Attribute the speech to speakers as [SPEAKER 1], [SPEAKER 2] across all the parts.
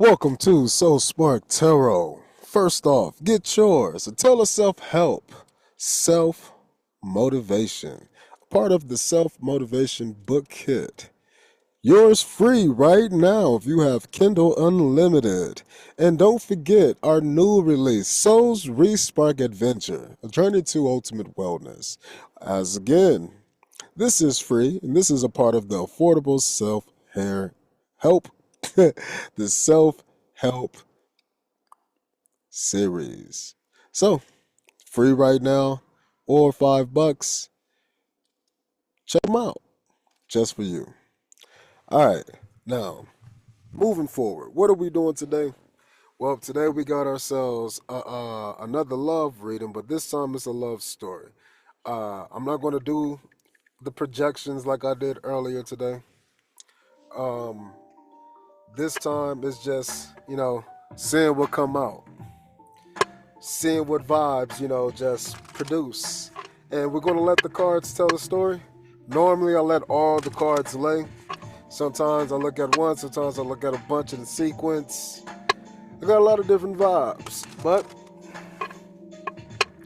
[SPEAKER 1] Welcome to So Smart Tarot. First off, get yours. A tale of self-help, self-motivation, part of the self-motivation book kit. Yours free right now if you have Kindle Unlimited. And don't forget our new release, Soul's Respark Adventure, a journey to ultimate wellness. As again, this is free, and this is a part of the affordable self-hair help, the self-help series. So, free right now, or $5. Check them out, just for you. All right, now moving forward, what are we doing today? Well, today we got ourselves another love reading, but this time it's a love story. I'm not going to do the projections like I did earlier today. Um, this time it's just seeing what come out, seeing what vibes just produce, and we're going to let the cards tell the story. Normally I let all the cards lay. Sometimes I look at one, sometimes I look at a bunch in sequence. I got a lot of different vibes, but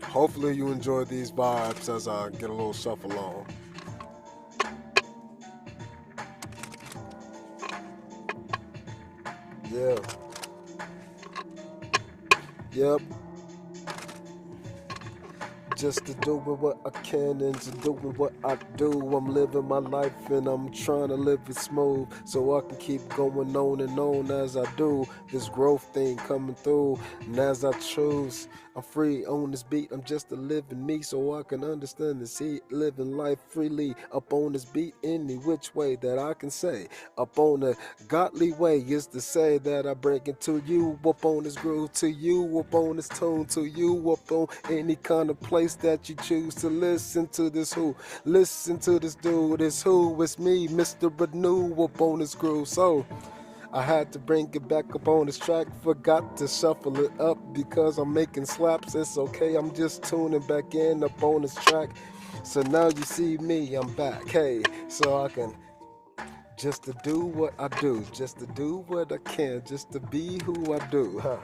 [SPEAKER 1] hopefully you enjoy these vibes as I get a little shuffle on. Yeah. Yep. Just to doing what I can and to doing what I do. I'm living my life and I'm trying to live it smooth so I can keep going on and on as I do. This growth thing coming through, and as I choose, I'm free on this beat. I'm just a living me so I can understand and see living life freely up on this beat any which way that I can say. Up on a godly way is to say that I break into you, up on this groove to you, up on this tone to you, up on any kind of place that you choose to listen to this who, listen to this dude, this who, it's me, Mr. Renew, up on this groove. So I had to bring it back up on this track, forgot to shuffle it up because I'm making slaps. It's okay, I'm just tuning back in up on this track. So now you see me, I'm back, hey, so I can just to do what I do, just to do what I can, just to be who I do, huh?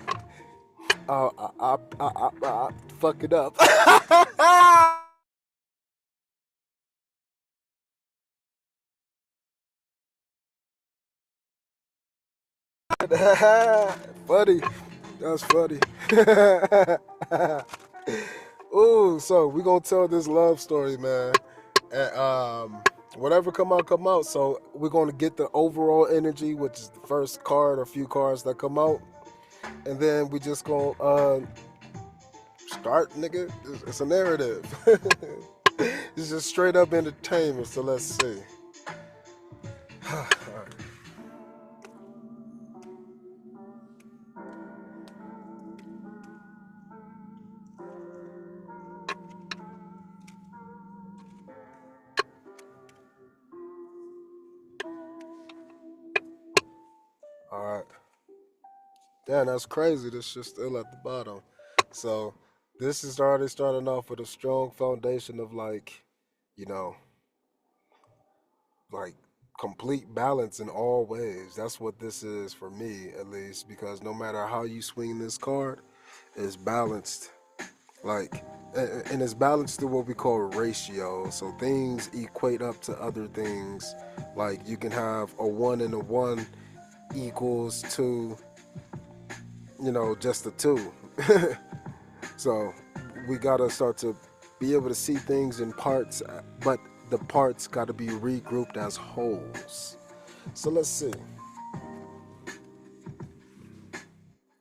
[SPEAKER 1] I fuck it up. Funny. That's funny. Ooh, so we gonna tell this love story, man. And whatever come out, come out. So we're gonna get the overall energy, which is the first card or few cards that come out, and then we just gonna start, nigga. It's a narrative. It's just straight up entertainment. So let's see. All right. Damn, that's crazy. This shit's still at the bottom. So this is already starting off with a strong foundation of you know, like complete balance in all ways. That's what this is for me, at least, because no matter how you swing this card, it's balanced. Like, and it's balanced through what we call ratio. So things equate up to other things. Like you can have a one and a one equals to, just a two. So we gotta start to be able to see things in parts, but the parts gotta be regrouped as wholes. So let's see.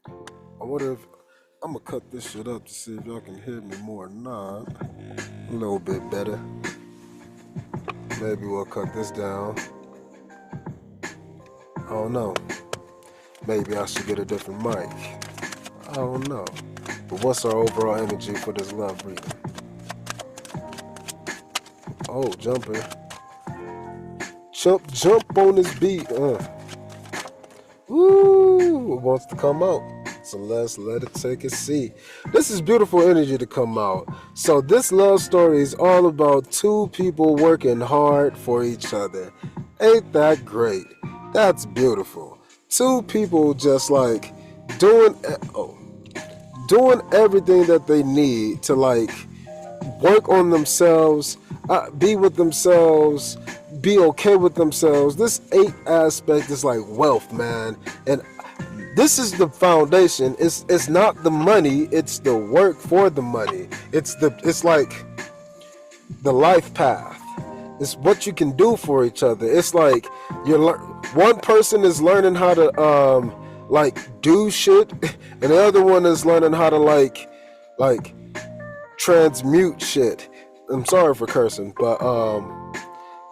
[SPEAKER 1] I wonder if I'm gonna cut this shit up to see if y'all can hear me more or not. A little bit better. Maybe we'll cut this down. I don't know. Maybe I should get a different mic. I don't know. But what's our overall energy for this love reading? Oh, jumping. Jump on this beat. Woo! It wants to come out. So let's let it take a seat. This is beautiful energy to come out. So this love story is all about two people working hard for each other. Ain't that great? That's beautiful. two people just like doing oh, doing everything that they need to like work on themselves, be with themselves, be okay with themselves. This eight aspect is like wealth, man, and this is the foundation. It's not the money, it's the work for the money. It's like the life path. It's what you can do for each other. It's like one person is learning how to like do shit, and the other one is learning how to like transmute shit. I'm sorry for cursing, but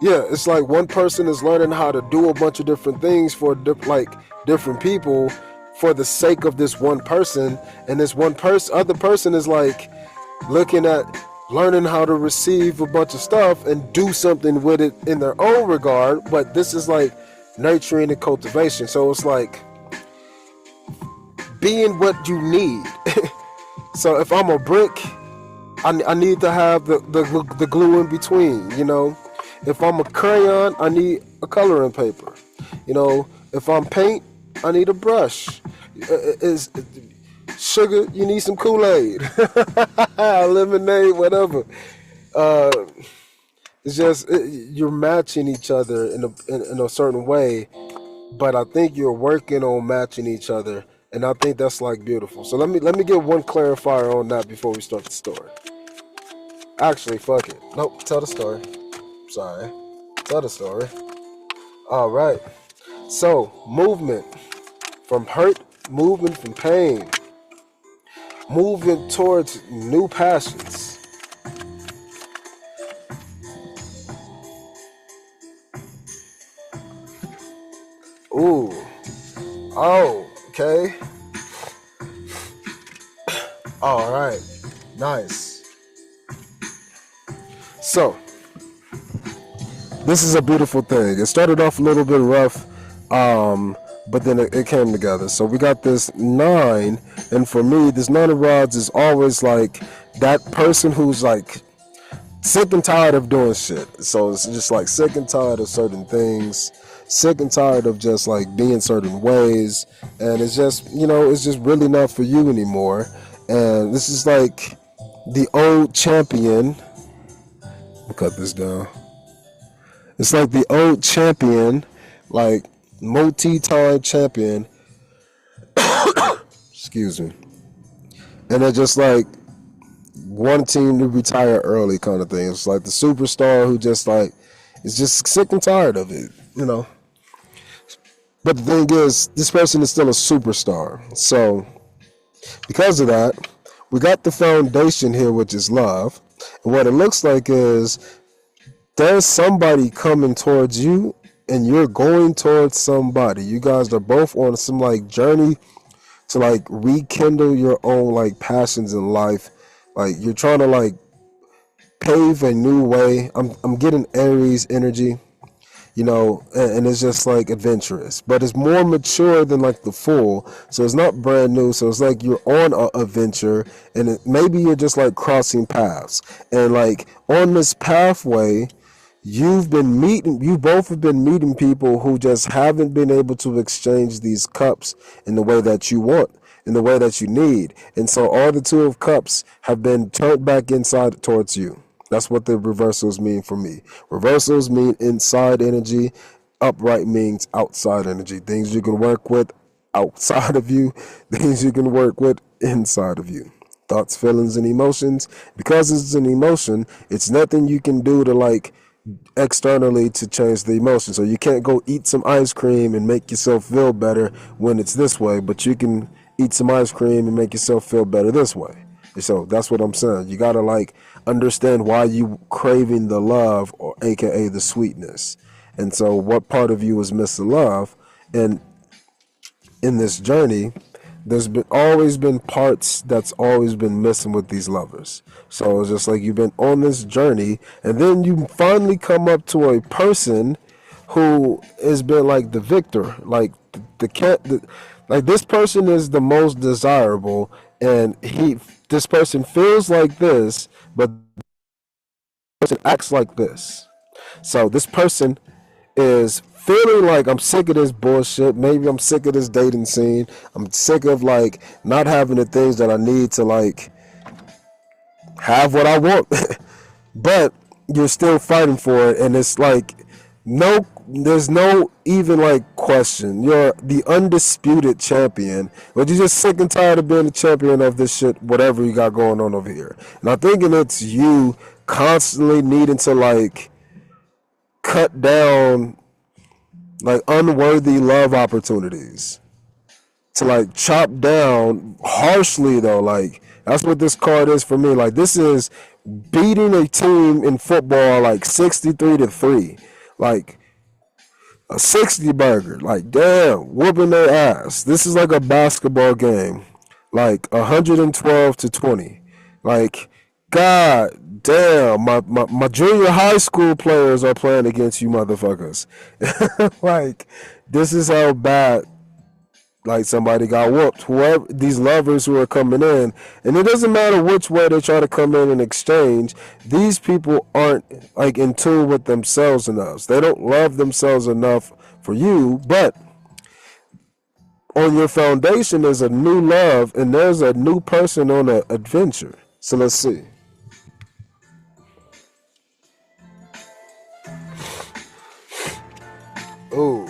[SPEAKER 1] yeah, it's like one person is learning how to do a bunch of different things for like different people for the sake of this one person, and this one person, other person is like looking at learning how to receive a bunch of stuff and do something with it in their own regard. But this is like nurturing and cultivation. So it's like being what you need. So if I'm a brick, I need to have the glue in between, you know. If I'm a crayon, I need a coloring paper. You know, if I'm paint, I need a brush. Is sugar, you need some Kool-Aid, lemonade, whatever. Uh, it's just you're matching each other in a certain way, but I think you're working on matching each other, and I think that's like beautiful. So let me get one clarifier on that before we start the story. Actually, fuck it. Nope, tell the story. Sorry, tell the story. All right. So movement from hurt, movement from pain, moving towards new passions. Ooh. Oh, okay. All right. Nice. So, this is a beautiful thing. It started off a little bit rough, but then it came together. So we got this nine, and for me, this nine of rods is always like that person who's like sick and tired of doing shit. So it's just like sick and tired of certain things, sick and tired of just like being certain ways, and it's just, you know, it's just really not for you anymore. And this is like the old champion. I'll cut this down. It's like the old champion, like multi-time champion. Excuse me. And they're just like wanting to retire early kind of thing. It's like the superstar who just like is just sick and tired of it, you know. But the thing is, this person is still a superstar. So because of that, we got the foundation here, which is love. And what it looks like is there's somebody coming towards you, and you're going towards somebody. You guys are both on some like journey to like rekindle your own like passions in life. Like you're trying to like pave a new way. I'm getting Aries energy, you know, and it's just like adventurous, but it's more mature than like the Fool. So it's not brand new. So it's like you're on a adventure, and maybe you're just like crossing paths, and like on this pathway, you both have been meeting people who just haven't been able to exchange these cups in the way that you want, in the way that you need. And so all the two of cups have been turned back inside towards you. That's what the reversals mean for me. Reversals mean inside energy. Upright means outside energy. Things you can work with outside of you, things you can work with inside of you. Thoughts, feelings, and emotions. Because it's an emotion, it's nothing you can do to like externally to change the emotion. So you can't go eat some ice cream and make yourself feel better when it's this way, but you can eat some ice cream and make yourself feel better this way. So that's what I'm saying. You gotta like understand why you craving the love, or aka the sweetness. And so what part of you is missing love? And in this journey, there's been always been parts that's always been missing with these lovers. So it's just like you've been on this journey, and then you finally come up to a person who has been like the victor, like the cat, like this person is the most desirable, and this person feels like this, but this person acts like this. So this person is feeling like I'm sick of this bullshit. Maybe I'm sick of this dating scene. I'm sick of like not having the things that I need to like have what I want. But you're still fighting for it, and it's like there's no even like question. You're the undisputed champion, but you're just sick and tired of being the champion of this shit, whatever you got going on over here. And I'm thinking it's you constantly needing to like cut down like unworthy love opportunities, to like chop down harshly though. Like that's what this card is for me. Like this is beating a team in football like 63-3, like a 60 burger. Like damn, whooping their ass. This is like a basketball game, like 112-20. Like god damn, my junior high school players are playing against you motherfuckers. Like this is how bad like somebody got whooped. Whoever these lovers who are coming in, and it doesn't matter which way they try to come in and exchange, these people aren't like in tune with themselves enough. They don't love themselves enough for you, but on your foundation is a new love and there's a new person on an adventure. So let's see. Oh.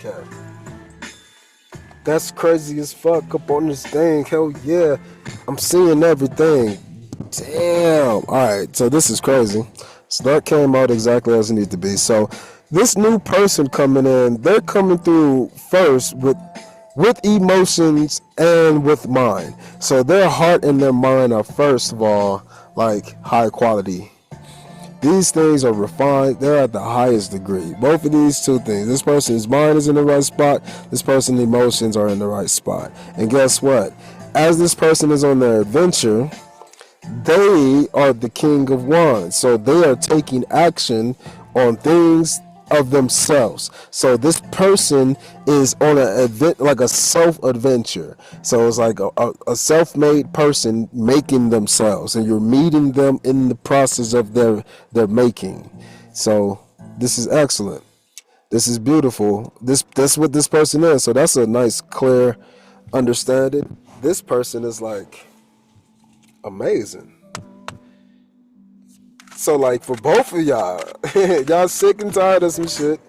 [SPEAKER 1] Okay. That's crazy as fuck up on this thing. Hell yeah. I'm seeing everything. Damn. Alright, so this is crazy. So that came out exactly as it needed to be. So this new person coming in, they're coming through first with emotions and with mind. So their heart and their mind are first of all like high quality. These things are refined. They're at the highest degree. Both of these two things. This person's mind is in the right spot. This person's emotions are in the right spot. And guess what? As this person is on their adventure, they are the king of wands. So they are taking action on things of themselves. So this person is on an event, like a self-adventure. So it's like a self-made person making themselves, and you're meeting them in the process of their making. So this is excellent. This is beautiful. That's what this person is. So that's a nice, clear understanding. This person is like amazing. So like for both of y'all, y'all sick and tired of some shit,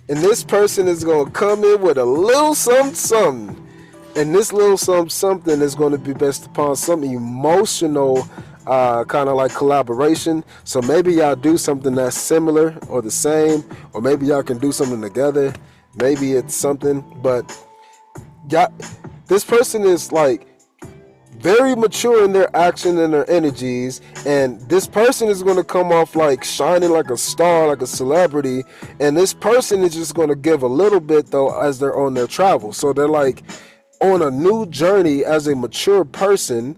[SPEAKER 1] and this person is gonna come in with a little something, and this little something is going to be based upon some emotional kind of like collaboration. So maybe y'all do something that's similar or the same, or maybe y'all can do something together. Maybe it's something, but y'all, this person is like very mature in their action and their energies, and this person is going to come off like shining like a star, like a celebrity, and this person is just going to give a little bit though as they're on their travel. So they're like on a new journey as a mature person,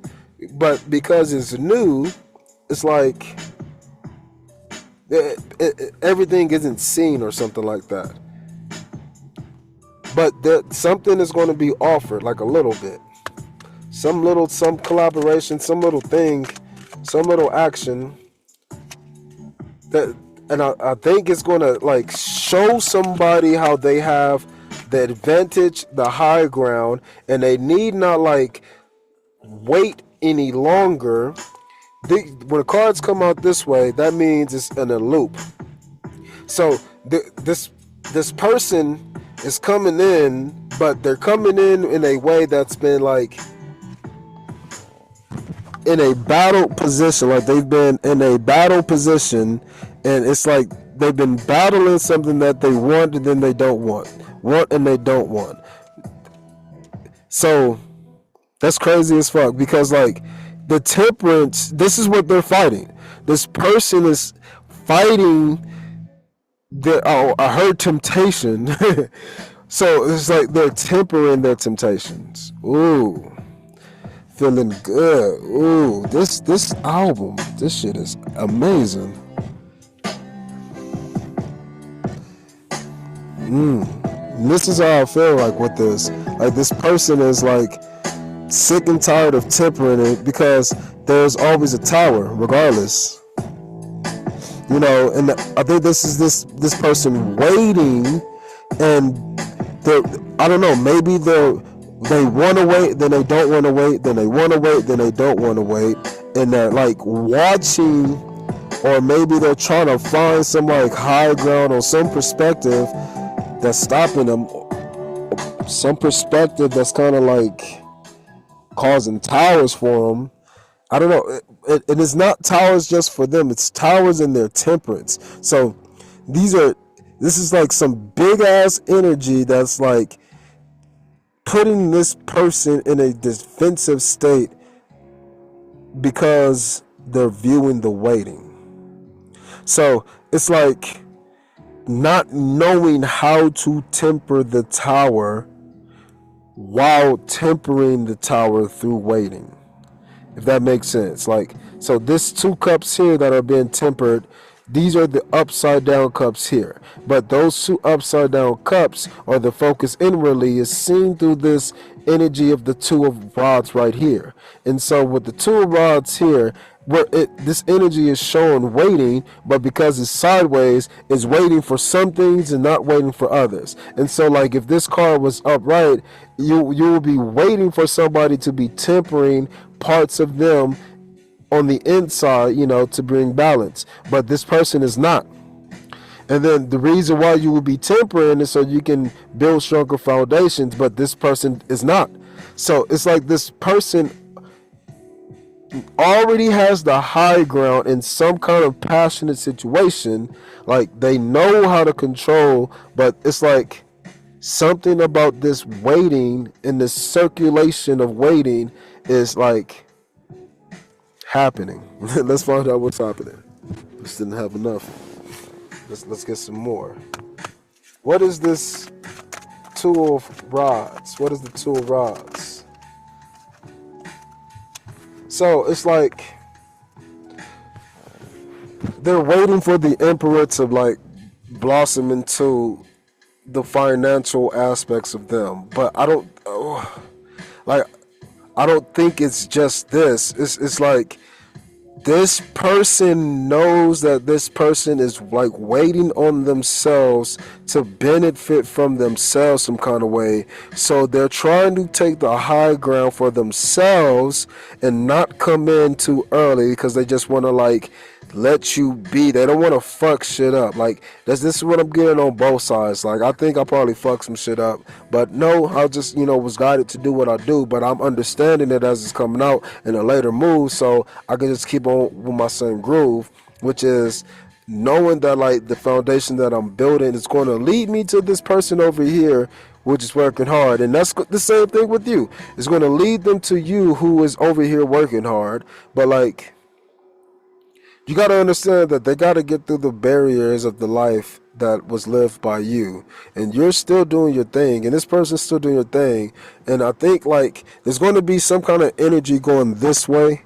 [SPEAKER 1] but because it's new, it's like everything isn't seen or something like that, but something is going to be offered, like a little bit. Some collaboration, some little thing, some little action that, and I think it's gonna like show somebody how they have the advantage, the high ground, and they need not like wait any longer. When the cards come out this way, that means it's in a loop. So this person is coming in, but they're coming in a way that's been like in a battle position, like they've been in a battle position, and it's like they've been battling something that they want and then they don't want and they don't want. So that's crazy as fuck, because like the temperance, this is what they're fighting. This person is fighting her temptation. So it's like they're tempering their temptations. Ooh. Feeling good. Ooh, this album, this shit is amazing. And this is how I feel like with this. Like this person is like sick and tired of tempering it because there's always a tower, regardless. And I think this person waiting, and they're, I don't know, maybe they want to wait, then they don't want to wait, then they want to wait, then they don't want to wait, and they're like watching, or maybe they're trying to find some like high ground or some perspective that's stopping them, some perspective that's kind of like causing towers for them. I don't know. It is not towers just for them. It's towers in their temperance. So this is like some big ass energy that's like putting this person in a defensive state because they're viewing the waiting. So it's like not knowing how to temper the tower while tempering the tower through waiting. If that makes sense. Like, so this 2 cups here that are being tempered, these are the upside down cups here. But those 2 upside down cups, or the focus inwardly, is seen through this energy of the 2 of rods right here. And so with the 2 of rods here, this energy is showing waiting, but because it's sideways, it's waiting for some things and not waiting for others. And so like if this card was upright, you will be waiting for somebody to be tempering parts of them on the inside, to bring balance. But this person is not. And then the reason why you will be tempering is so you can build stronger foundations, but this person is not. So it's like this person already has the high ground in some kind of passionate situation. Like they know how to control, but it's like something about this waiting and this circulation of waiting is like happening. Let's find out what's happening. Just didn't have enough. Let's get some more. What is this 2 of rods? What is the 2 of rods? So it's like they're waiting for the emperor to like blossom into the financial aspects of them. But I don't think it's just this. It's like this person knows that this person is like waiting on themselves to benefit from themselves some kind of way. So they're trying to take the high ground for themselves and not come in too early because they just want to like let you be. They don't want to fuck shit up. Like this is what I'm getting on both sides. Like I think I probably fucked some shit up, but no, I just was guided to do what I do. But I'm understanding it as it's coming out in a later move, so I can just keep on with my same groove, which is knowing that like the foundation that I'm building is going to lead me to this person over here, which is working hard. And that's the same thing with you. It's going to lead them to you who is over here working hard. But like, you got to understand that they got to get through the barriers of the life that was lived by you. And you're still doing your thing. And this person's still doing your thing. And I think like there's going to be some kind of energy going this way.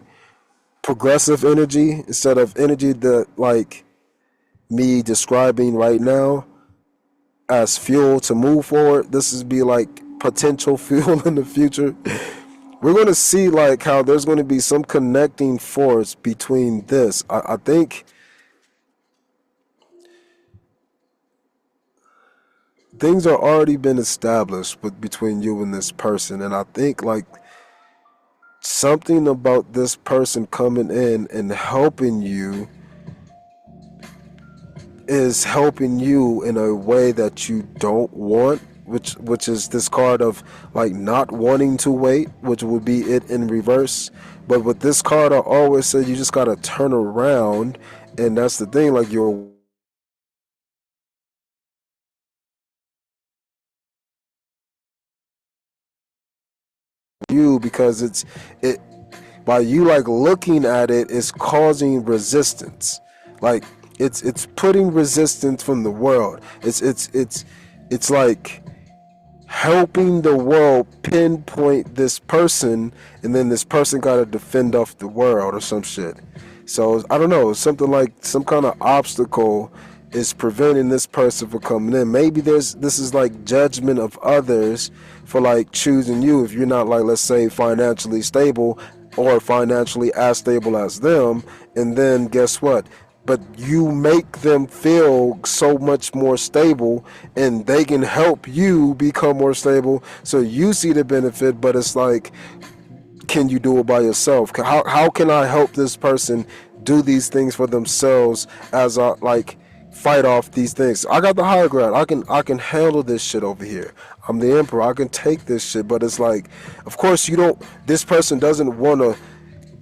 [SPEAKER 1] Progressive energy instead of energy that like me describing right now as fuel to move forward. This is be like potential fuel in the future. We're going to see like how there's going to be some connecting force between this. I think things are already been established between you and this person. And I think like something about this person coming in and helping you is helping you in a way that you don't want, which is this card of like not wanting to wait, which would be it in reverse. But with this card, I always say you just gotta turn around, and that's the thing. Like you're you because it by you like looking at it is causing resistance. Like it's putting resistance from the world. It's like helping the world pinpoint this person, and then this person got to defend off the world or some shit. So I don't know, something like some kind of obstacle is preventing this person from coming in. Maybe this is like judgment of others for like choosing you if you're not, like, let's say, financially stable or financially as stable as them. And then guess what? But you make them feel so much more stable, and they can help you become more stable, so you see the benefit. But it's like, can you do it by yourself? How can I help this person do these things for themselves as I like fight off these things? I got the higher ground. I can handle this shit over here. I'm the emperor. I can take this shit. But it's like, of course you don't. This person doesn't want to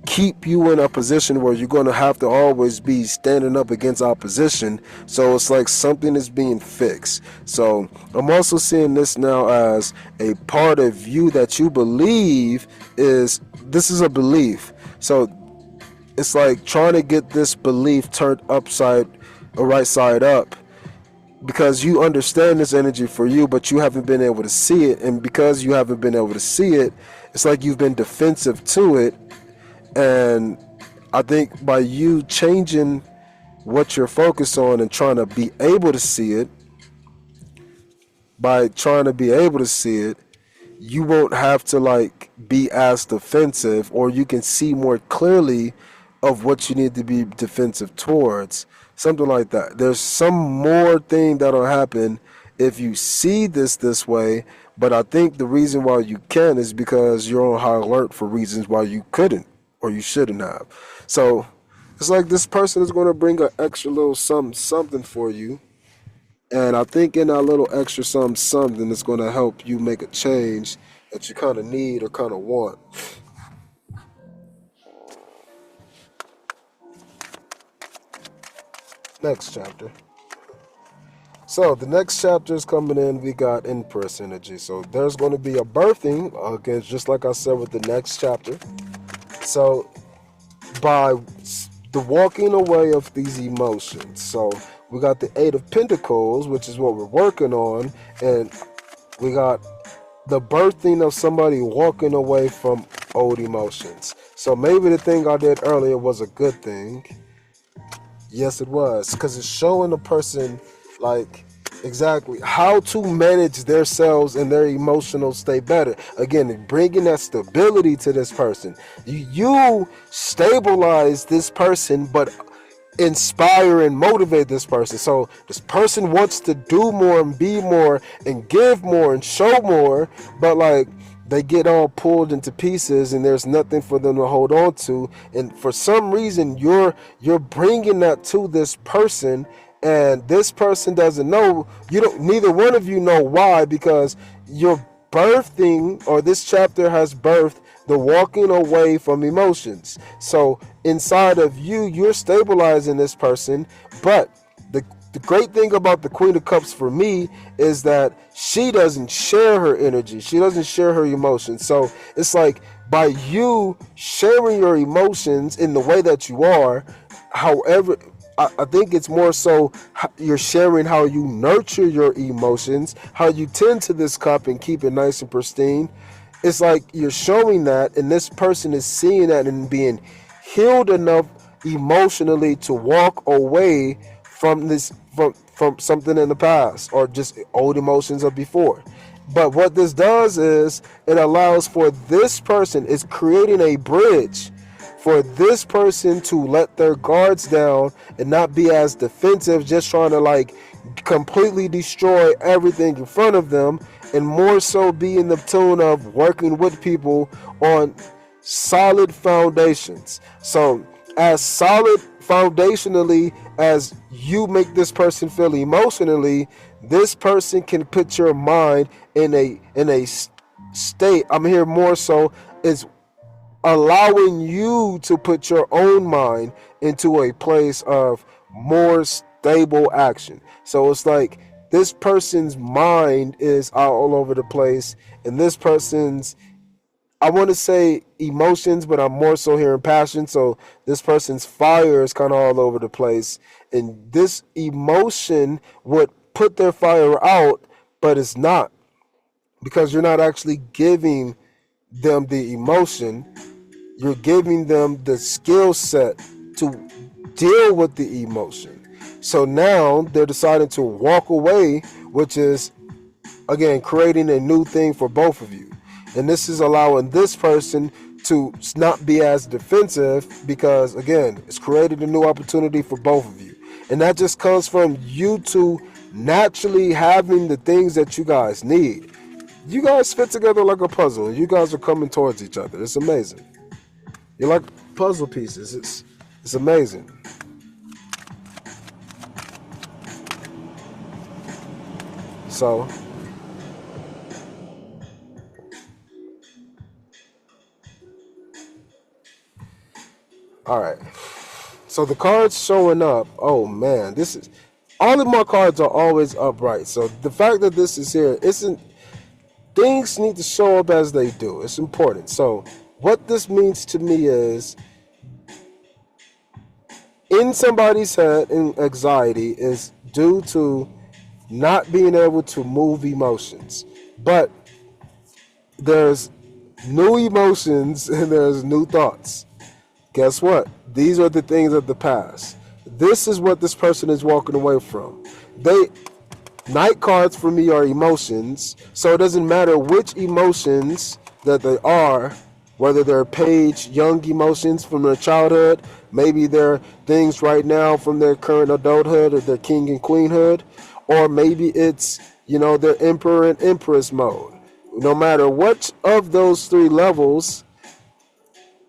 [SPEAKER 1] keep you in a position where you're going to have to always be standing up against opposition. So it's like something is being fixed. So I'm also seeing this now as a part of you that you believe is, this is a belief. So it's like trying to get this belief turned upside or right side up, because you understand this energy for you, but you haven't been able to see it. And because you haven't been able to see it, it's like you've been defensive to it. And I think by you changing what you're focused on and trying to be able to see it, by trying to be able to see it, you won't have to like be as defensive, or you can see more clearly of what you need to be defensive towards. Something like that. There's some more thing that'll happen if you see this way. But I think the reason why you can is because you're on high alert for reasons why you couldn't or you shouldn't have. So it's like this person is going to bring an extra little something for you. And I think in that little extra something is going to help you make a change that you kind of need or kind of want. Next chapter. So the next chapter is coming in. We got Empress energy. So there's going to be a birthing, again, just like I said with the next chapter. So by the walking away of these emotions. So we got the Eight of Pentacles, which is what we're working on. And we got the birthing of somebody walking away from old emotions. So maybe the thing I did earlier was a good thing. Yes, it was, because it's showing a person like exactly how to manage themselves and their emotional state better. Again, bringing that stability to this person. You stabilize this person, but inspire and motivate this person. So this person wants to do more and be more and give more and show more, but like they get all pulled into pieces and there's nothing for them to hold on to. And for some reason you're bringing that to this person, and this person doesn't know. Neither one of you know why, because you're birthing, or this chapter has birthed the walking away from emotions. So inside of you, you're stabilizing this person. But the great thing about the Queen of Cups for me is that she doesn't share her energy. She doesn't share her emotions. So it's like by you sharing your emotions in the way that you are, however, I think it's more so you're sharing how you nurture your emotions, how you tend to this cup and keep it nice and pristine. It's like you're showing that, and this person is seeing that and being healed enough emotionally to walk away from this, from something in the past or just old emotions of before. But what this does is it allows for this person, is creating a bridge for this person to let their guards down and not be as defensive, just trying to like completely destroy everything in front of them, and more so be in the tune of working with people on solid foundations. So as solid foundationally as you make this person feel emotionally, this person can put your mind in a state. I'm here more so is allowing you to put your own mind into a place of more stable action. So it's like this person's mind is all over the place, and this person's, I want to say emotions, but I'm more so hearing passion. So this person's fire is kind of all over the place, and this emotion would put their fire out, but it's not, because you're not actually giving them the emotion. You're giving them the skill set to deal with the emotion. So now they're deciding to walk away, which is, again, creating a new thing for both of you. And this is allowing this person to not be as defensive because, again, it's created a new opportunity for both of you. And that just comes from you two naturally having the things that you guys need. You guys fit together like a puzzle, and you guys are coming towards each other. It's amazing. You're like puzzle pieces. It's amazing. So, all right. So the cards showing up. Oh man, this is all of my cards are always upright. So the fact that this is here isn't. Things need to show up as they do. It's important. So what this means to me is, in somebody's head, in anxiety is due to not being able to move emotions. But there's new emotions and there's new thoughts. Guess what? These are the things of the past. This is what this person is walking away from. Night cards for me are emotions, so it doesn't matter which emotions that they are, whether they're page young emotions from their childhood, maybe they're things right now from their current adulthood or their king and queenhood, or maybe it's, their emperor and empress mode. No matter which of those three levels,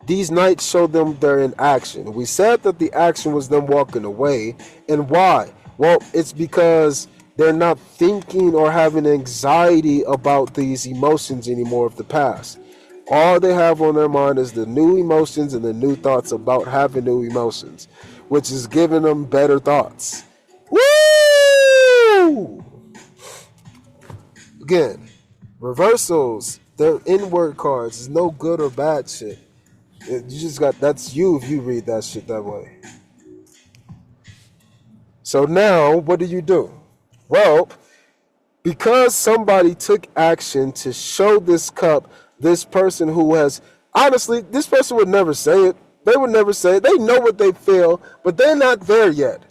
[SPEAKER 1] these nights show them they're in action. We said that the action was them walking away. And why? Well, it's because they're not thinking or having anxiety about these emotions anymore of the past. All they have on their mind is the new emotions and the new thoughts about having new emotions, which is giving them better thoughts. Woo! Again, reversals, they're inward cards. It's no good or bad shit. You just got, that's you if you read that shit that way. So now, what do? Well, because somebody took action to show this cup, this person who has, honestly, this person would never say it. They would never say it. They know what they feel, but they're not there yet.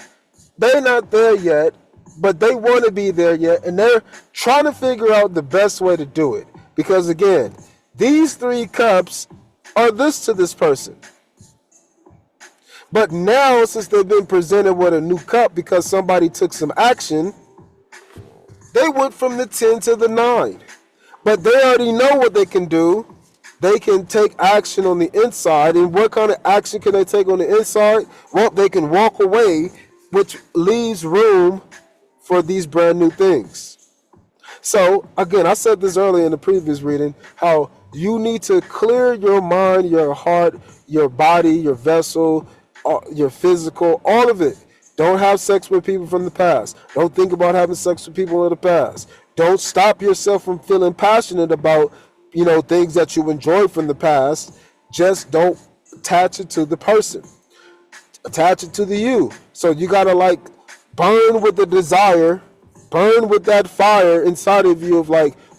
[SPEAKER 1] They're not there yet, but they want to be there yet, and they're trying to figure out the best way to do it. Because again, these three cups are this to this person. But now, since they've been presented with a new cup because somebody took some action, they went from the 10 to the 9. But they already know what they can do. They can take action on the inside. And what kind of action can they take on the inside? Well, they can walk away, which leaves room for these brand new things. So, again, I said this earlier in the previous reading, how you need to clear your mind, your heart, your body, your vessel, your physical, all of it. Don't have sex with people from the past. Don't think about having sex with people in the past. Don't stop yourself from feeling passionate about, things that you enjoyed from the past. Just don't attach it to the person. Attach it to the you. So you gotta burn with the desire, burn with that fire inside of you of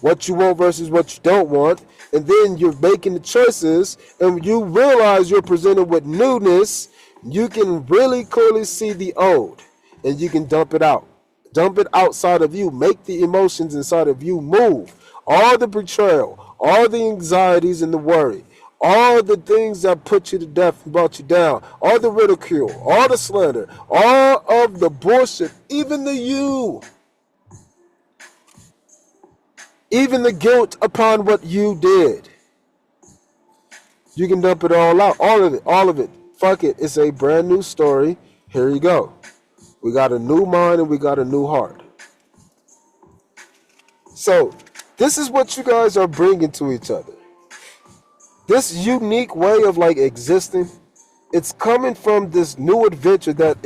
[SPEAKER 1] what you want versus what you don't want. And then you're making the choices and you realize you're presented with newness. You can really clearly see the old and you can dump it out. Dump it outside of you. Make the emotions inside of you move. All the betrayal, all the anxieties and the worry, all the things that put you to death and brought you down, all the ridicule, all the slander, all of the bullshit, even the you, even the guilt upon what you did. You can dump it all out. All of it. All of it. Fuck it. It's a brand new story. Here you go. We got a new mind and we got a new heart. So, this is what you guys are bringing to each other. This unique way of existing, it's coming from this new adventure that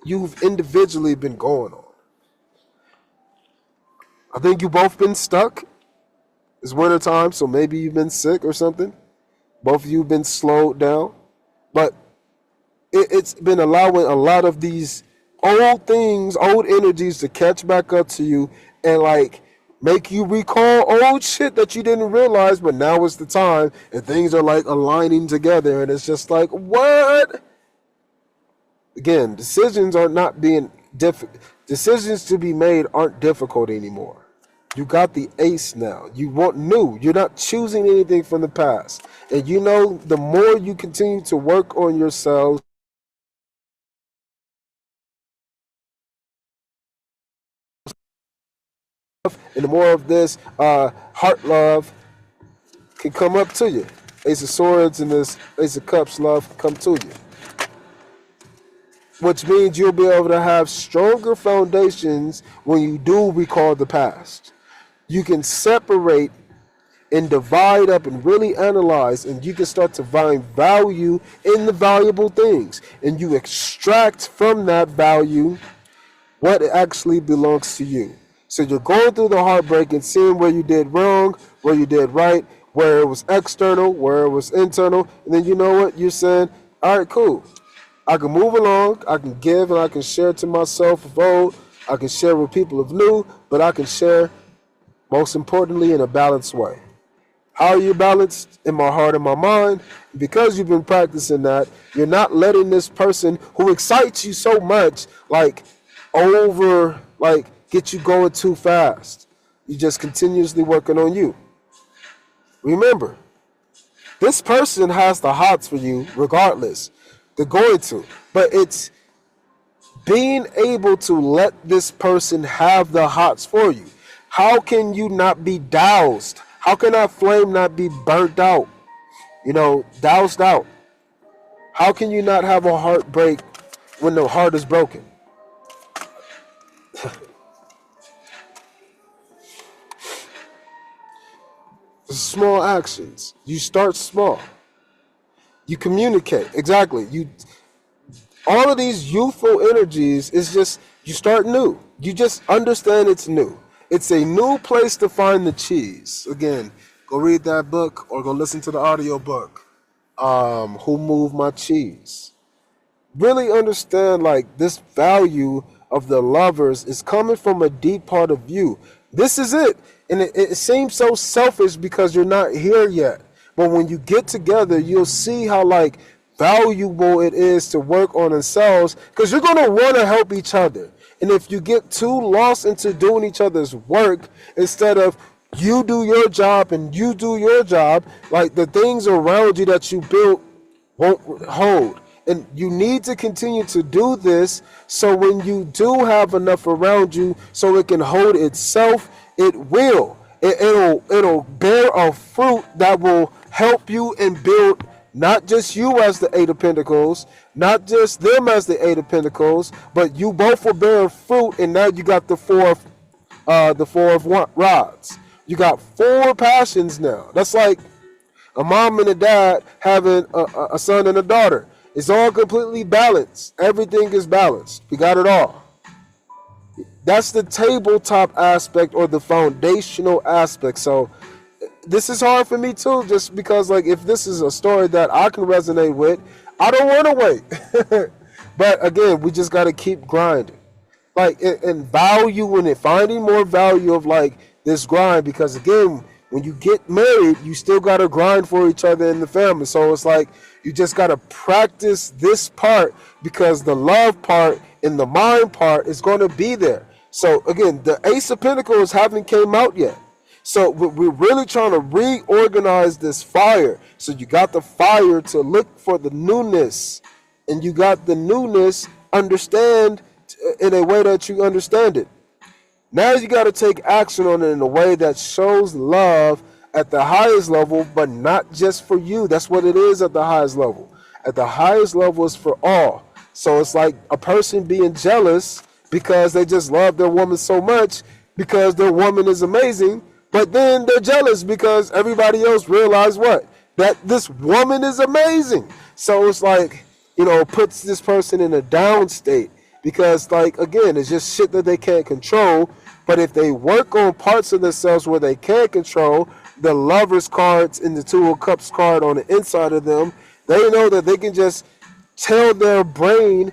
[SPEAKER 1] you've individually been going on. I think you both been stuck. It's winter time, so maybe you've been sick or something. Both of you have been slowed down. But it's been allowing a lot of these old things, old energies to catch back up to you and make you recall old shit that you didn't realize, but now is the time and things are aligning together and it's just what? Again, decisions are not being decisions to be made aren't difficult anymore. You got the ace now. You want new. You're not choosing anything from the past. And you know, the more you continue to work on yourselves, and the more of this heart love can come up to you. Ace of Swords and this Ace of Cups love can come to you. Which means you'll be able to have stronger foundations when you do recall the past. You can separate and divide up and really analyze, and you can start to find value in the valuable things. And you extract from that value what actually belongs to you. So you're going through the heartbreak and seeing where you did wrong, where you did right, where it was external, where it was internal. And then you know what? You're saying, all right, cool. I can move along, I can give, and I can share to myself of old. I can share with people of new, but I can share, most importantly, in a balanced way. How are you balanced? In my heart and my mind. Because you've been practicing that, you're not letting this person who excites you so much, get you going too fast. You're just continuously working on you. Remember, this person has the hots for you regardless. They're going to. But it's being able to let this person have the hots for you. How can you not be doused? How can that flame not be burnt out? Doused out. How can you not have a heartbreak when the heart is broken? Small actions. You start small. You communicate. Exactly. All of these youthful energies is just, you start new. You just understand it's new. It's a new place to find the cheese. Again, go read that book or go listen to the audio book. Who Moved My Cheese? Really understand this value of the lovers is coming from a deep part of you. This is it. And it seems so selfish because you're not here yet. But when you get together, you'll see how valuable it is to work on themselves, because you're going to want to help each other. And if you get too lost into doing each other's work instead of you do your job and you do your job, the things around you that you built won't hold. And you need to continue to do this so when you do have enough around you so it can hold itself, it will. It'll bear a fruit that will help you and build not just you as the Eight of Pentacles, not just them as the Eight of Pentacles, but you both will bear fruit, and now you got the four of rods. You got four passions now. That's like a mom and a dad having a son and a daughter. It's all completely balanced. Everything is balanced. We got it all. That's the tabletop aspect or the foundational aspect. So this is hard for me too, just because if this is a story that I can resonate with, I don't want to wait. But again, we just got to keep grinding. And value in it, finding more value of this grind, because again, when you get married, you still got to grind for each other in the family. So it's you just got to practice this part, because the love part and the mind part is going to be there. So again, the Ace of Pentacles haven't came out yet. So we're really trying to reorganize this fire. So you got the fire to look for the newness, and you got the newness understand in a way that you understand it. Now you got to take action on it in a way that shows love at the highest level, but not just for you. That's what it is at the highest level. At the highest level is for all. So it's like a person being jealous because they just love their woman so much because their woman is amazing, but then they're jealous because everybody else realized what? That this woman is amazing. So it's puts this person in a down state because again, it's just shit that they can't control. But if they work on parts of themselves where they can control, the Lovers cards and the Two of Cups card on the inside of them, they know that they can just tell their brain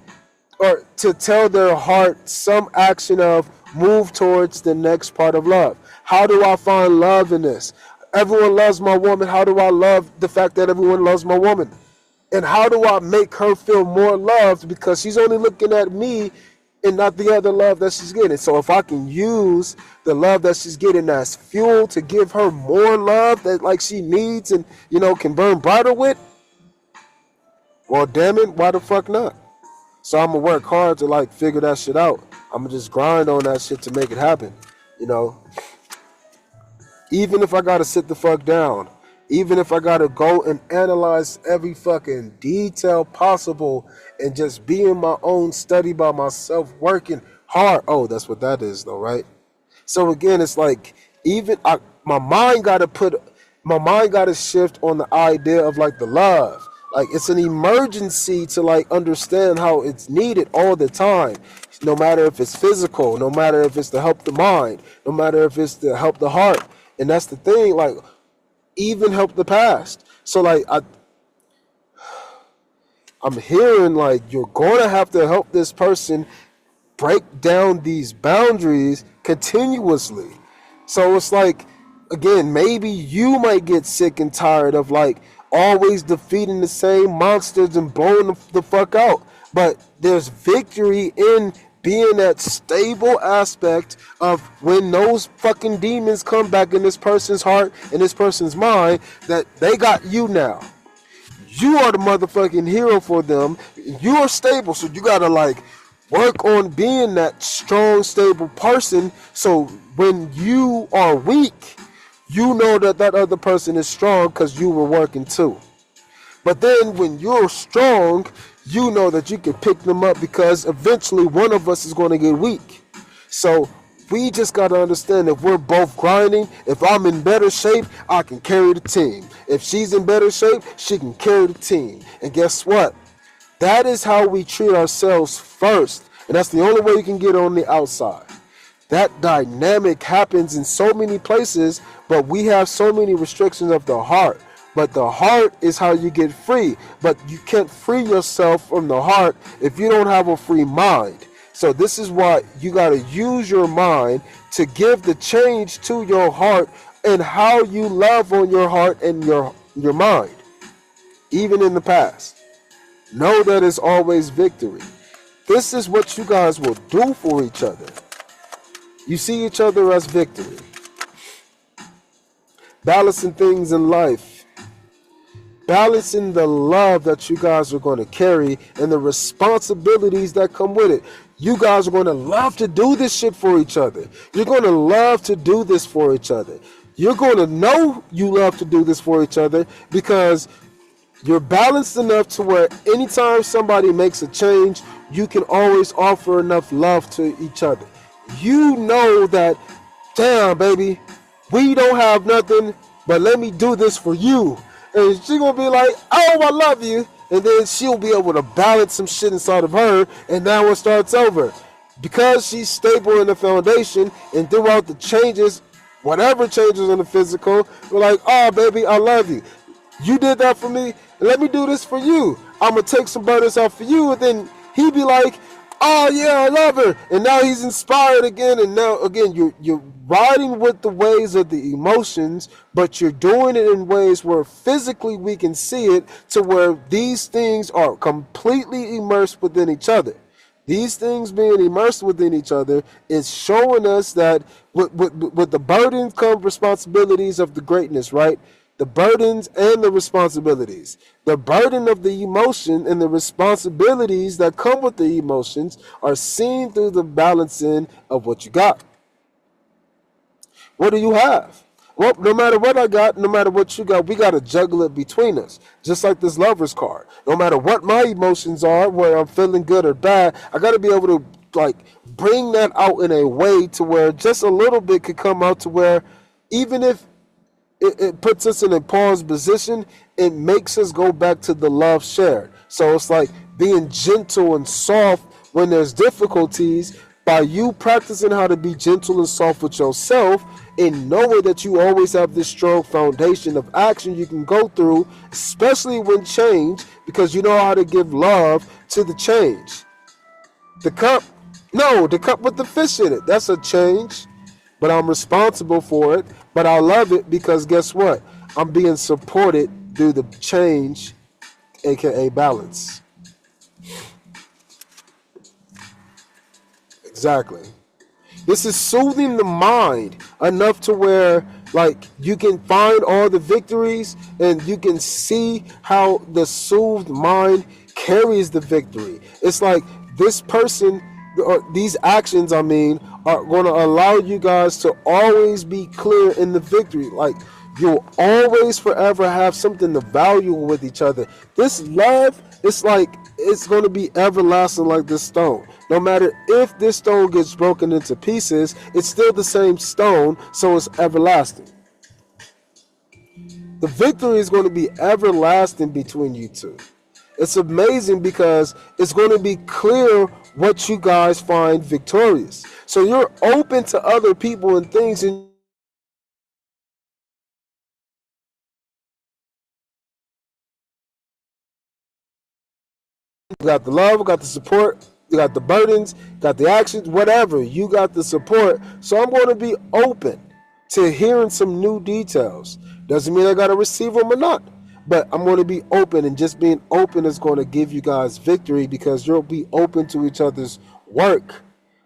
[SPEAKER 1] or to tell their heart some action of move towards the next part of love. How do I find love in this? Everyone loves my woman. How do I love the fact that everyone loves my woman? And how do I make her feel more loved because she's only looking at me and not the other love that she's getting. So if I can use the love that she's getting as fuel to give her more love that like she needs and can burn brighter with, well damn it, why the fuck not? So I'm gonna work hard to like figure that shit out. I'm gonna just grind on that shit to make it happen. You know, even if I gotta sit the fuck down, even if I gotta go and analyze every fucking detail possible and just be in my own study by myself, working hard. Oh, that's what that is, though, right? So again, it's like my mind got to shift on the idea of like the love. Like it's an emergency to like understand how it's needed all the time. No matter if it's physical, no matter if it's to help the mind, no matter if it's to help the heart. And that's the thing, like even help the past. So like I'm hearing like you're going to have to help this person break down these boundaries continuously. So it's like, again, maybe you might get sick and tired of like always defeating the same monsters and blowing the fuck out. But there's victory in being that stable aspect of when those fucking demons come back in this person's heart and this person's mind, that they got you now. You are the motherfucking hero for them. You are stable, so you gotta like work on being that strong, stable person. So when you are weak, you know that that other person is strong because you were working too. But then when you're strong, you know that you can pick them up because eventually one of us is going to get weak. So we just got to understand if we're both grinding, if I'm in better shape, I can carry the team. If she's in better shape, she can carry the team. And guess what? That is how we treat ourselves first. And that's the only way you can get on the outside. That dynamic happens in so many places, but we have so many restrictions of the heart. But the heart is how you get free. But you can't free yourself from the heart if you don't have a free mind. So this is why you got to use your mind to give the change to your heart and how you love on your heart and your mind, even in the past. Know that it's always victory. This is what you guys will do for each other. You see each other as victory. Balancing things in life. Balancing the love that you guys are going to carry and the responsibilities that come with it. You guys are going to love to do this shit for each other. You're going to love to do this for each other. You're going to know you love to do this for each other because you're balanced enough to where anytime somebody makes a change, you can always offer enough love to each other. You know that, damn, baby, we don't have nothing, but let me do this for you. And she's going to be like, oh, I love you. And then she'll be able to balance some shit inside of her, and now it starts over. Because she's stable in the foundation, and throughout the changes, whatever changes in the physical, we're like, oh, baby, I love you. You did that for me, let me do this for you. I'm going to take some burdens off for you, and then he'd be like, oh, yeah, I love her. And now he's inspired again, and now, again, you're riding with the waves of the emotions, but you're doing it in ways where physically we can see it to where these things are completely immersed within each other. These things being immersed within each other is showing us that with the burdens come responsibilities of the greatness, right? The burdens and the responsibilities. The burden of the emotion and the responsibilities that come with the emotions are seen through the balancing of what you got. What do you have? Well, no matter what I got, no matter what you got, we got to juggle it between us. Just like this lover's card. No matter what my emotions are, whether I'm feeling good or bad, I got to be able to like bring that out in a way to where just a little bit could come out to where even if it puts us in a paused position, it makes us go back to the love shared. So it's like being gentle and soft when there's difficulties. By you practicing how to be gentle and soft with yourself and knowing that you always have this strong foundation of action you can go through, especially when change, because you know how to give love to the change. The cup with the fish in it, that's a change, but I'm responsible for it, but I love it because guess what? I'm being supported through the change, aka balance. Exactly. This is soothing the mind enough to where like you can find all the victories and you can see how the soothed mind carries the victory. It's like this person or these actions, I mean, are going to allow you guys to always be clear in the victory. Like you'll always forever have something to value with each other. This love, it's like it's going to be everlasting like this stone. No matter if this stone gets broken into pieces, it's still the same stone, so it's everlasting. The victory is going to be everlasting between you two. It's amazing because it's going to be clear what you guys find victorious. So you're open to other people and things, and you got the love, you got the support, you got the burdens, got the actions, whatever. You got the support. So I'm going to be open to hearing some new details. Doesn't mean I got to receive them or not. But I'm going to be open, and just being open is going to give you guys victory because you'll be open to each other's work,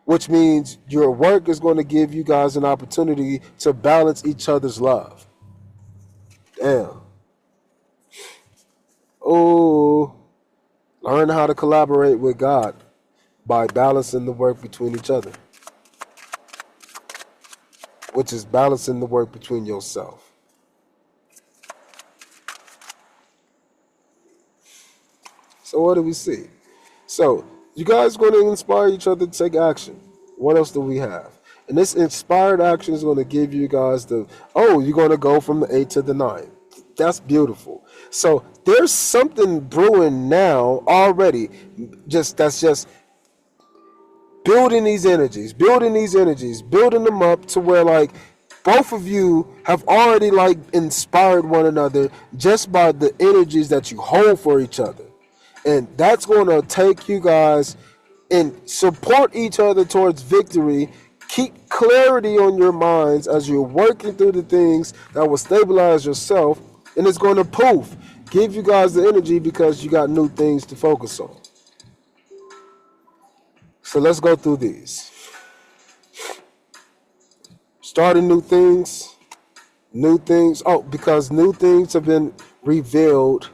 [SPEAKER 1] which means your work is going to give you guys an opportunity to balance each other's love. Damn. Oh, learn how to collaborate with God by balancing the work between each other, which is balancing the work between yourself. So what do we see? So you guys going to inspire each other to take action. What else do we have? And this inspired action is going to give you guys you're going to go from the 8 to the 9. That's beautiful. So there's something brewing now already. That's just building these energies, building them up to where like both of you have already like inspired one another just by the energies that you hold for each other. And that's going to take you guys and support each other towards victory. Keep clarity on your minds as you're working through the things that will stabilize yourself, and it's going to give you guys the energy because you got new things to focus on. So let's go through these. Starting new things. Oh, because new things have been revealed,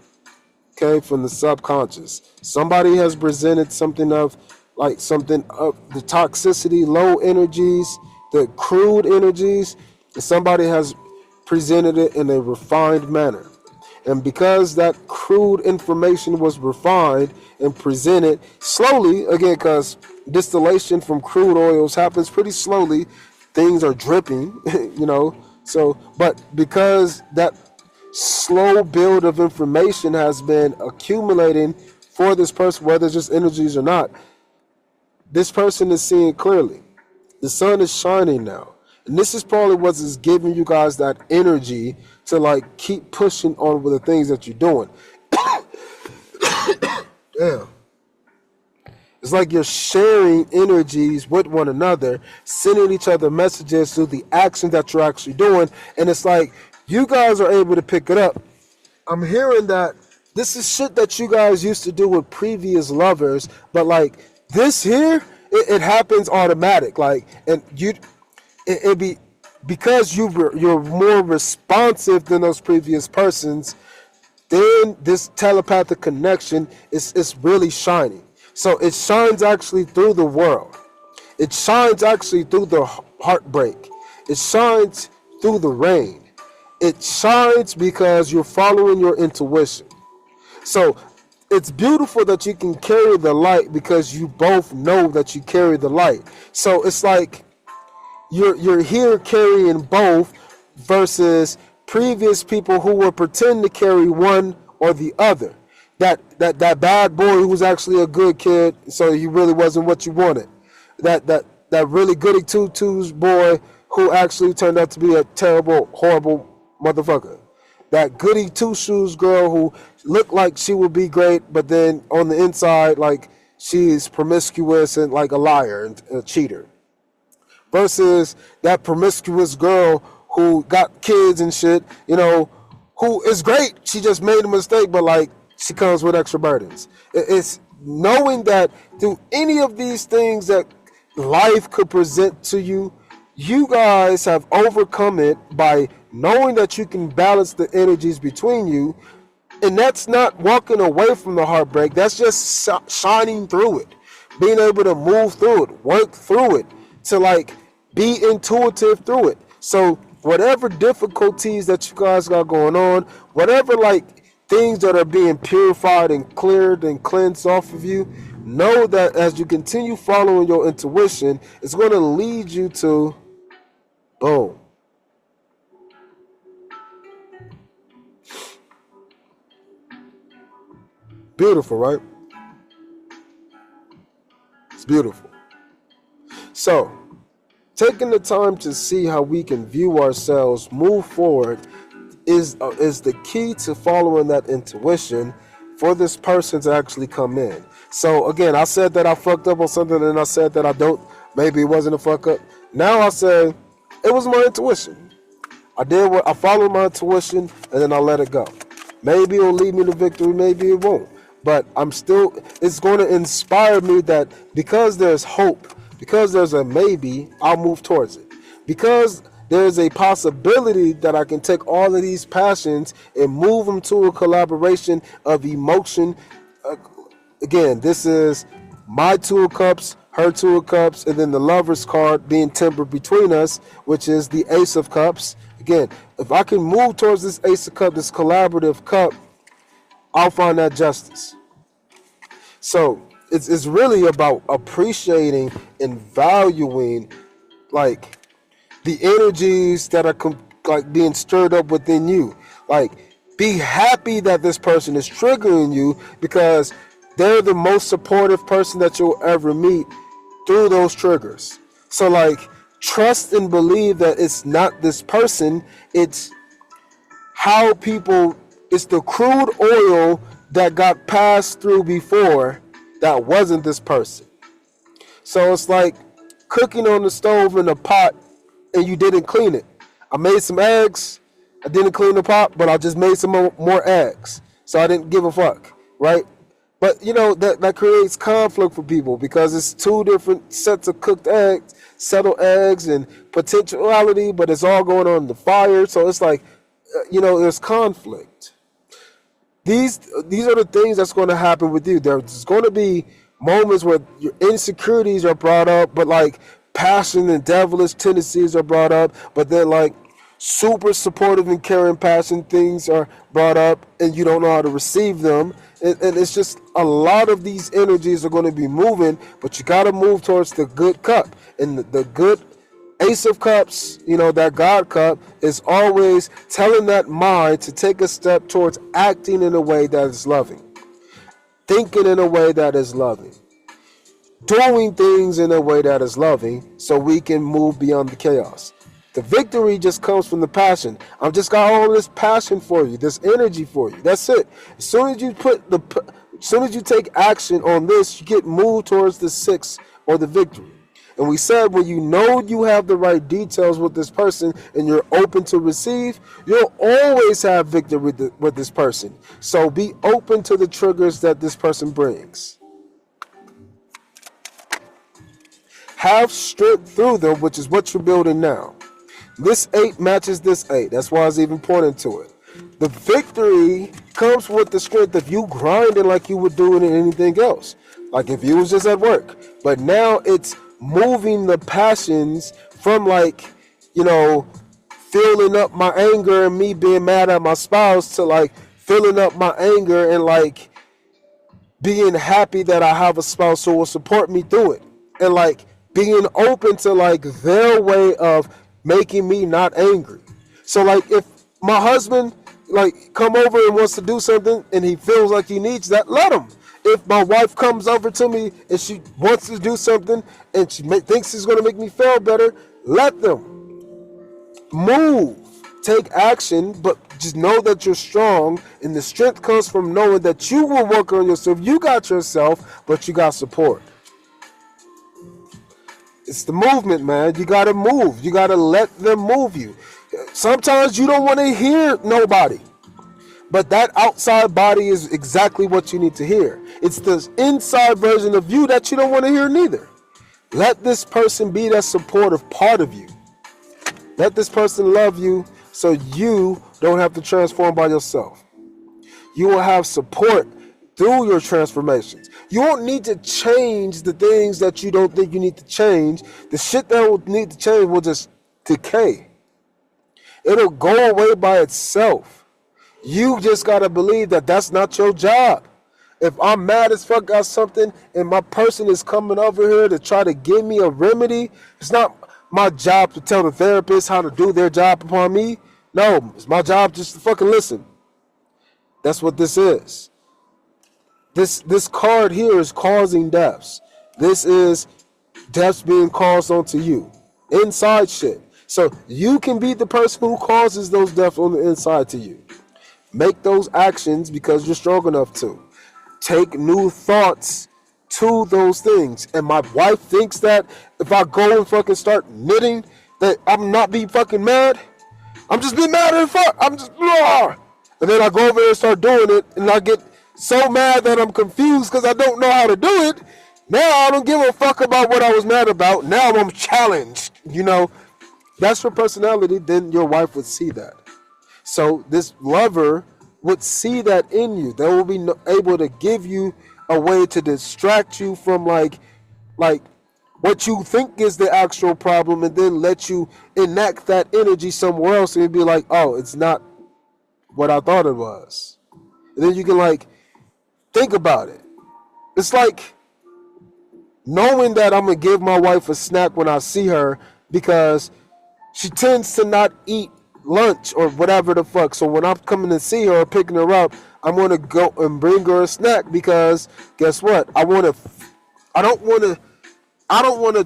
[SPEAKER 1] okay, from the subconscious. Somebody has presented something of the toxicity, low energies, the crude energies. Somebody has presented it in a refined manner. And because that crude information was refined and presented slowly, again, because distillation from crude oils happens pretty slowly, things are dripping, but because that slow build of information has been accumulating for this person, whether it's just energies or not, this person is seeing clearly. The sun is shining now. And this is probably what is giving you guys that energy to like keep pushing on with the things that you're doing. Damn. It's like you're sharing energies with one another, sending each other messages through the actions that you're actually doing. And it's like you guys are able to pick it up. I'm hearing that this is shit that you guys used to do with previous lovers, but like this here, it happens automatic. Like, and it be because you're more responsive than those previous persons. Then this telepathic connection is really shining. So it shines actually through the world. It shines actually through the heartbreak. It shines through the rain. It shines because you're following your intuition. So it's beautiful that you can carry the light because you both know that you carry the light. So it's like you're here carrying both versus previous people who were pretending to carry one or the other. That bad boy who was actually a good kid, so he really wasn't what you wanted. That really goody two twos boy who actually turned out to be a terrible, horrible motherfucker. That goody two shoes girl who looked like she would be great, but then on the inside, like she's promiscuous and like a liar and a cheater. Versus that promiscuous girl who got kids and shit, who is great. She just made a mistake, but like she comes with extra burdens. It's knowing that through any of these things that life could present to you, you guys have overcome it by knowing that you can balance the energies between you. And that's not walking away from the heartbreak. That's just shining through it, being able to move through it, work through it, to like be intuitive through it. So whatever difficulties that you guys got going on, whatever like things that are being purified and cleared and cleansed off of you, know that as you continue following your intuition, it's going to lead you to boom. Beautiful, right? It's beautiful. So, taking the time to see how we can view ourselves, move forward, is the key to following that intuition for this person to actually come in. So again, I said that I fucked up on something, and I said that I don't. Maybe it wasn't a fuck up. Now I say it was my intuition. I followed my intuition, and then I let it go. Maybe it'll lead me to victory. Maybe it won't. But it's going to inspire me that because there's hope, because there's a maybe, I'll move towards it. Because there's a possibility that I can take all of these passions and move them to a collaboration of emotion. Again, this is my Two of Cups, her Two of Cups, and then the Lover's card being tempered between us, which is the Ace of Cups. Again, if I can move towards this Ace of Cups, this collaborative cup, I'll find that justice. So it's really about appreciating and valuing like the energies that are like being stirred up within you. Like, be happy that this person is triggering you, because they're the most supportive person that you'll ever meet through those triggers. So like, trust and believe that it's not this person, it's how people, it's the crude oil that got passed through before that wasn't this person. So it's like cooking on the stove in a pot and you didn't clean it. I made some eggs, I didn't clean the pot, but I just made some more eggs. So I didn't give a fuck, right? But you know, that creates conflict for people, because it's two different sets of cooked eggs, settled eggs and potentiality, but it's all going on in the fire. So it's like, there's conflict. These are the things that's going to happen with you. There's going to be moments where your insecurities are brought up, but like passion and devilish tendencies are brought up, but then like super supportive and caring passion things are brought up, and you don't know how to receive them. And it's just a lot of these energies are going to be moving, but you got to move towards the good cup. And the good Ace of Cups, that God cup, is always telling that mind to take a step towards acting in a way that is loving, thinking in a way that is loving, doing things in a way that is loving, so we can move beyond the chaos. The victory just comes from the passion. I've just got all this passion for you, this energy for you. That's it. As soon as you take action on this, you get moved towards the 6 or the victory. And we said, when you know you have the right details with this person and you're open to receive, you'll always have victory with this person. So be open to the triggers that this person brings. Have strength through them, which is what you're building now. This 8 matches this 8. That's why I was even pointing to it. The victory comes with the strength of you grinding like you would do in anything else. Like if you was just at work. But now it's moving the passions from like, filling up my anger and me being mad at my spouse, to like filling up my anger and like being happy that I have a spouse who will support me through it. And like being open to like their way of making me not angry. So like if my husband like come over and wants to do something and he feels like he needs that, let him. If my wife comes over to me and she wants to do something and she thinks it's going to make me feel better, let them. Move. Take action, but just know that you're strong, and the strength comes from knowing that you will work on yourself. You got yourself, but you got support. It's the movement, man. You got to move. You got to let them move you. Sometimes you don't want to hear nobody. But that outside body is exactly what you need to hear. It's the inside version of you that you don't want to hear neither. Let this person be that supportive part of you. Let this person love you so you don't have to transform by yourself. You will have support through your transformations. You won't need to change the things that you don't think you need to change. The shit that will need to change will just decay. It'll go away by itself. You just got to believe that that's not your job. If I'm mad as fuck at something and my person is coming over here to try to give me a remedy, it's not my job to tell the therapist how to do their job upon me. No, it's my job just to fucking listen. That's what this is. This card here is causing deaths. This is deaths being caused onto you. Inside shit. So you can be the person who causes those deaths on the inside to you. Make those actions because you're strong enough to. Take new thoughts to those things. And my wife thinks that if I go and fucking start knitting, that I'm not be fucking mad. I'm just be mad as fuck. I'm just, blah. And then I go over there and start doing it, and I get so mad that I'm confused because I don't know how to do it. Now I don't give a fuck about what I was mad about. Now I'm challenged. You know, that's your personality. Then your wife would see that. So this lover would see that in you. They will be able to give you a way to distract you from like what you think is the actual problem, and then let you enact that energy somewhere else and be like, oh, it's not what I thought it was. And then you can like think about it. It's like knowing that I'm going to give my wife a snack when I see her because she tends to not eat lunch or whatever the fuck. So when I'm coming to see her or picking her up, I'm going to go and bring her a snack because guess what? I don't want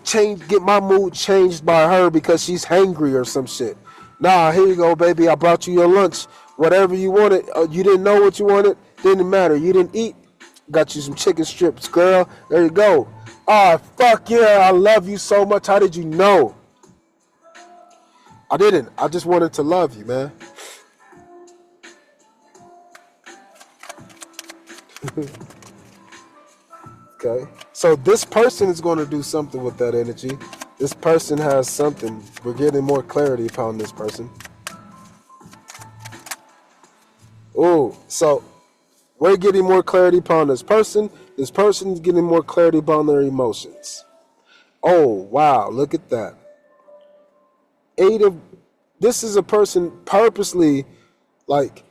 [SPEAKER 1] to get my mood changed by her because she's hangry or some shit. Nah, here you go, baby. I brought you your lunch. Whatever you wanted. You didn't know what you wanted. Didn't matter. You didn't eat. Got you some chicken strips, girl. There you go. Ah, fuck yeah. I love you so much. How did you know? I didn't. I just wanted to love you, man. Okay. So this person is going to do something with that energy. This person has something. We're getting more clarity upon this person. Oh, so we're getting more clarity upon this person. This person is getting more clarity upon their emotions. Oh, wow. Look at that. This is a person purposely like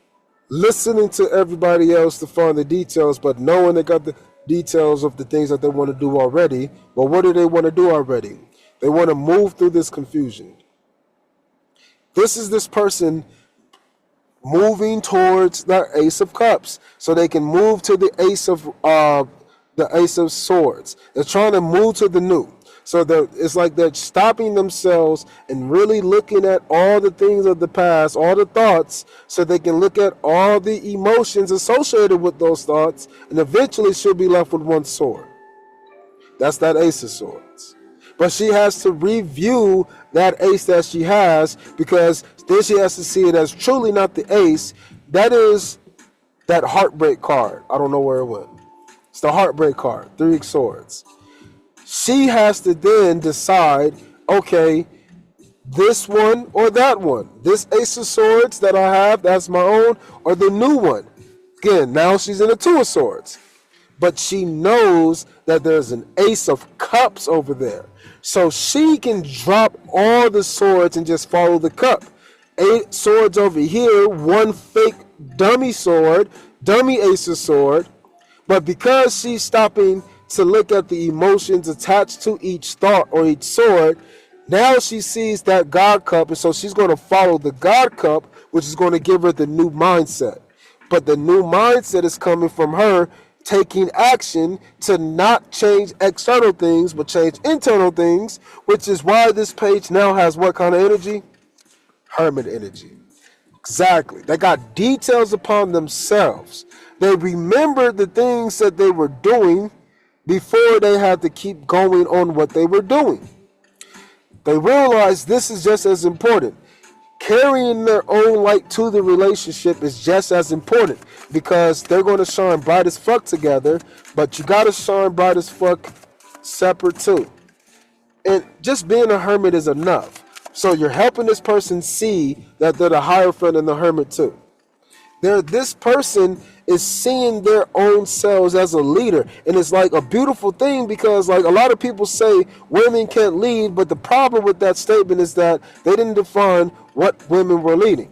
[SPEAKER 1] listening to everybody else to find the details, but knowing they got the details of the things that they want to do already. But what do they want to do already? They want to move through this confusion. This is this person moving towards the Ace of Cups, so they can move to the Ace of Swords. They're trying to move to the new. So it's like they're stopping themselves and really looking at all the things of the past, all the thoughts, so they can look at all the emotions associated with those thoughts, and eventually she'll be left with one sword. That's that Ace of Swords. But she has to review that ace that she has, because then she has to see it as truly not the ace. That is that heartbreak card. I don't know where it went. It's the heartbreak card, 3 of Swords. She has to then decide, okay, this one or that one. This Ace of Swords that I have, that's my own, or the new one. Again, now she's in a 2 of Swords. But she knows that there's an Ace of Cups over there. So she can drop all the swords and just follow the cup. 8 swords over here, 1 fake dummy sword, dummy Ace of Sword. But because she's stopping to look at the emotions attached to each thought or each sword, now she sees that God cup, and so she's going to follow the God cup, which is going to give her the new mindset. But the new mindset is coming from her taking action to not change external things, but change internal things, which is why this page now has what kind of energy? Hermit energy. Exactly. They got details upon themselves. They remembered the things that they were doing before they had to keep going on what they were doing. They realized this is just as important. Carrying their own light to the relationship is just as important, because they're going to shine bright as fuck together, but you got to shine bright as fuck separate too. And just being a hermit is enough. So you're helping this person see that they're the Hierophant and the hermit too. This person is seeing their own selves as a leader, and it's like a beautiful thing, because like a lot of people say women can't lead, but the problem with that statement is that they didn't define what women were leading.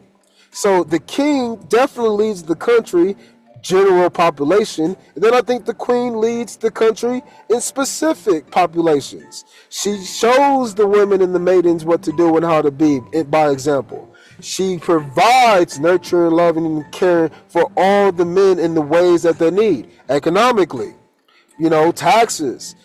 [SPEAKER 1] So the king definitely leads the country, general population, and then I think the queen leads the country in specific populations. She shows the women and the maidens what to do and how to be by example. She provides nurturing, loving, and caring for all the men in the ways that they need economically, taxes,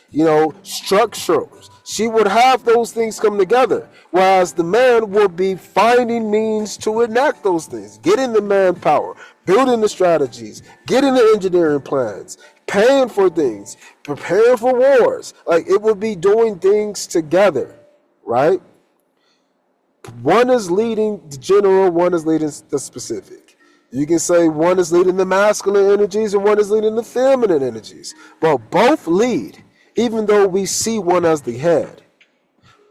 [SPEAKER 1] structures. She would have those things come together, whereas the man would be finding means to enact those things, getting the manpower, building the strategies, getting the engineering plans, paying for things, preparing for wars. Like, it would be doing things together, right? One is leading the general, one is leading the specific. You can say one is leading the masculine energies and one is leading the feminine energies. But both lead, even though we see one as the head.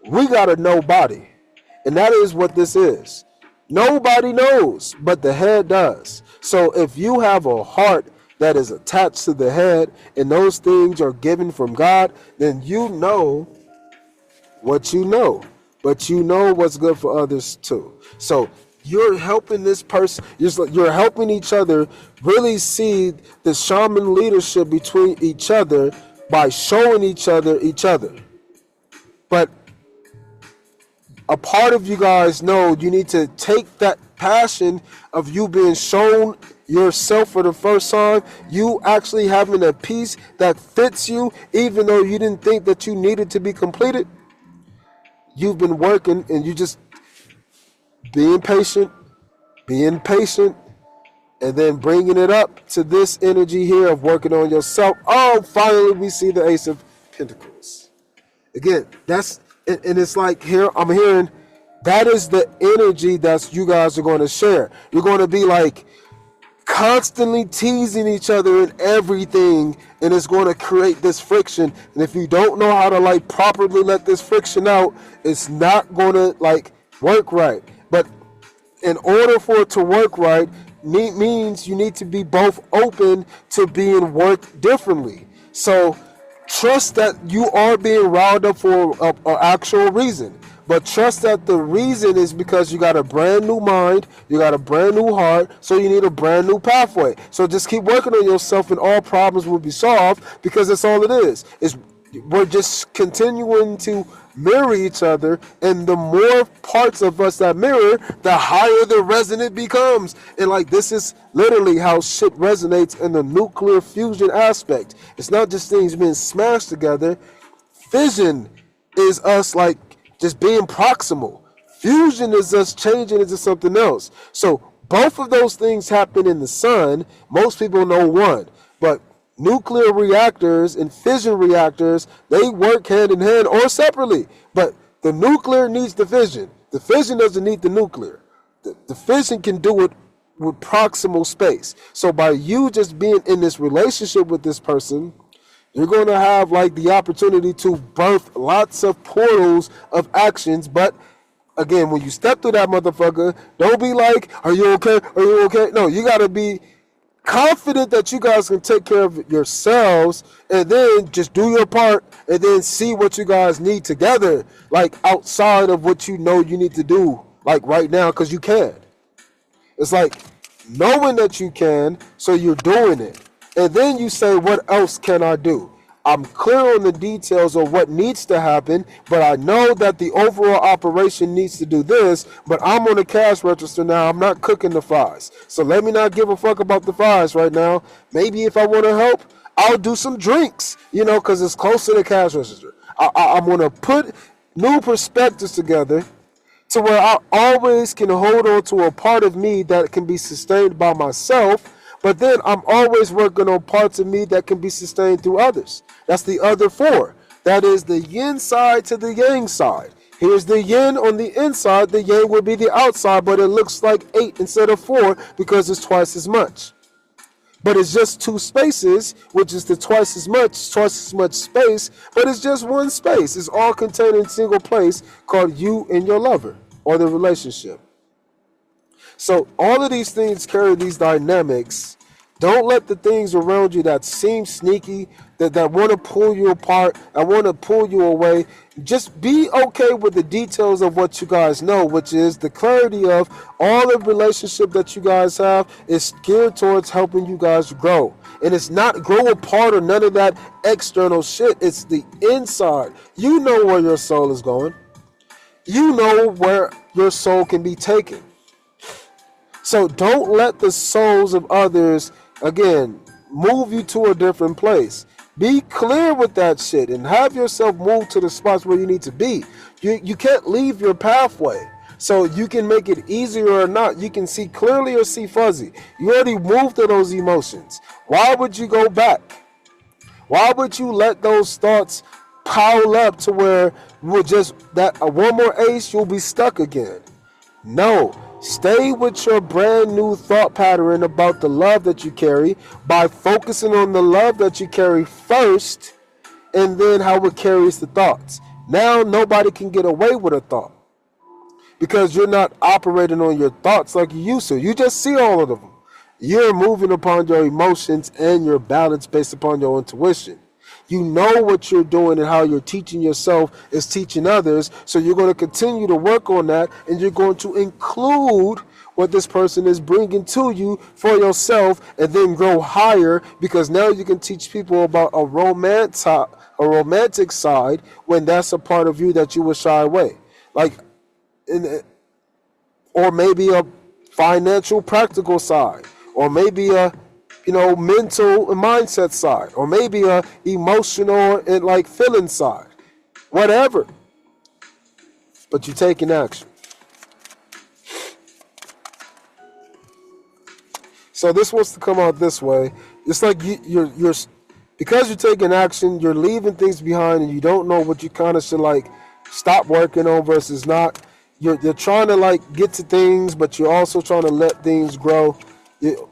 [SPEAKER 1] We got to know body. And that is what this is. Nobody knows, but the head does. So if you have a heart that is attached to the head and those things are given from God, then you know what you know. But you know what's good for others too. So you're helping this person, you're helping each other really see the shaman leadership between each other by showing each other. But a part of you guys know you need to take that passion of you being shown yourself for the first time, you actually having a piece that fits you, even though you didn't think that you needed to be completed. You've been working and you just being patient, and then bringing it up to this energy here of working on yourself. Oh, finally we see the Ace of Pentacles. Again, and it's like here, I'm hearing that is the energy that you guys are going to share. You're going to be like constantly teasing each other in everything, and it's going to create this friction. And if you don't know how to like properly let this friction out, it's not going to like work right. But in order for it to work right, means you need to be both open to being worked differently. So trust that you are being riled up for an actual reason. But trust that the reason is because you got a brand new mind, you got a brand new heart, so you need a brand new pathway. So just keep working on yourself and all problems will be solved, because that's all it is. We're just continuing to mirror each other, and the more parts of us that mirror, the higher the resonant becomes. And like, this is literally how shit resonates in the nuclear fusion aspect. It's not just things being smashed together. Fission is us like just being proximal. Fusion is us changing into something else. So both of those things happen in the sun. Most people know one, but nuclear reactors and fission reactors, they work hand in hand or separately. But the nuclear needs the fission. The fission doesn't need the nuclear. The fission can do it with proximal space. So by you just being in this relationship with this person, you're going to have like the opportunity to birth lots of portals of actions. But again, when you step through that motherfucker, don't be like, are you okay? Are you okay? No, you got to be confident that you guys can take care of yourselves, and then just do your part, and then see what you guys need together, like outside of what you know you need to do, like right now, because you can. It's like knowing that you can, so you're doing it. And then you say, what else can I do? I'm clear on the details of what needs to happen, but I know that the overall operation needs to do this, but I'm on the cash register now. I'm not cooking the fries. So let me not give a fuck about the fries right now. Maybe if I want to help, I'll do some drinks, because it's close to the cash register. I'm going to put new perspectives together to where I always can hold on to a part of me that can be sustained by myself. But then I'm always working on parts of me that can be sustained through others. That's the other four. That is the yin side to the yang side. Here's the yin on the inside. The yang would be the outside, but it looks like 8 instead of 4 because it's twice as much. But it's just two spaces, which is the twice as much space, but it's just one space. It's all contained in a single place called you and your lover or the relationship. So all of these things carry these dynamics. Don't let the things around you that seem sneaky, that want to pull you apart, and want to pull you away. Just be okay with the details of what you guys know, which is the clarity of all the relationship that you guys have is geared towards helping you guys grow. And it's not grow apart or none of that external shit. It's the inside. You know where your soul is going. You know where your soul can be taken. So don't let the souls of others, again, move you to a different place. Be clear with that shit and have yourself move to the spots where you need to be. You can't leave your pathway. So you can make it easier or not. You can see clearly or see fuzzy. You already moved to those emotions. Why would you go back? Why would you let those thoughts pile up to where we'll just that one more ace, you'll be stuck again? No. Stay with your brand new thought pattern about the love that you carry by focusing on the love that you carry first and then how it carries the thoughts. Now nobody can get away with a thought because you're not operating on your thoughts like you used to. You just see all of them. You're moving upon your emotions and your balance based upon your intuition. You know what you're doing and how you're teaching yourself is teaching others. So you're going to continue to work on that, and you're going to include what this person is bringing to you for yourself, and then grow higher because now you can teach people about a romantic side when that's a part of you that you would shy away. Like, or maybe a financial, practical side, or maybe a mental and mindset side, or maybe a emotional and like feeling side, whatever. But you're taking action. So this wants to come out this way. It's like you're because you're taking action, you're leaving things behind, and you don't know what you kind of should like stop working on versus not. You're trying to like get to things, but you're also trying to let things grow.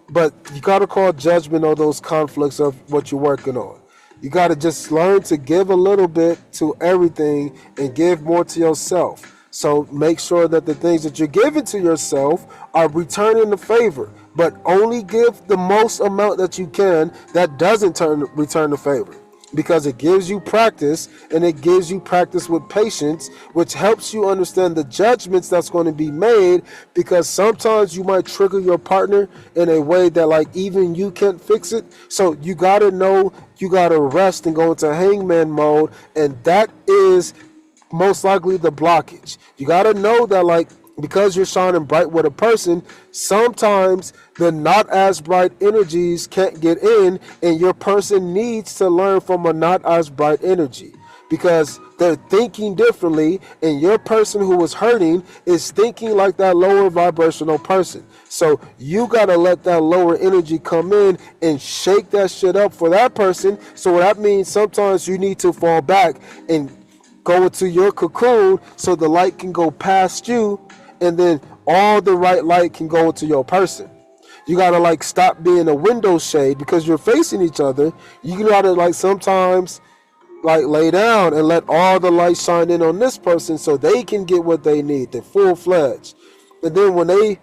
[SPEAKER 1] But you got to call judgment on those conflicts of what you're working on. You got to just learn to give a little bit to everything and give more to yourself. So make sure that the things that you're giving to yourself are returning the favor, but only give the most amount that you can that doesn't return the favor. Because it gives you practice, and it gives you practice with patience, which helps you understand the judgments that's going to be made, because sometimes you might trigger your partner in a way that like even you can't fix it. So you got to know you got to rest and go into hangman mode, and that is most likely the blockage. You got to know that like because you're shining bright with a person, sometimes the not as bright energies can't get in, and your person needs to learn from a not as bright energy because they're thinking differently, and your person who is hurting is thinking like that lower vibrational person. So you got to let that lower energy come in and shake that shit up for that person. So that means sometimes you need to fall back and go into your cocoon so the light can go past you, and then all the right light can go into your person. You gotta like stop being a window shade because you're facing each other. You gotta like sometimes like lay down and let all the light shine in on this person so they can get what they need. They're full-fledged. And then when they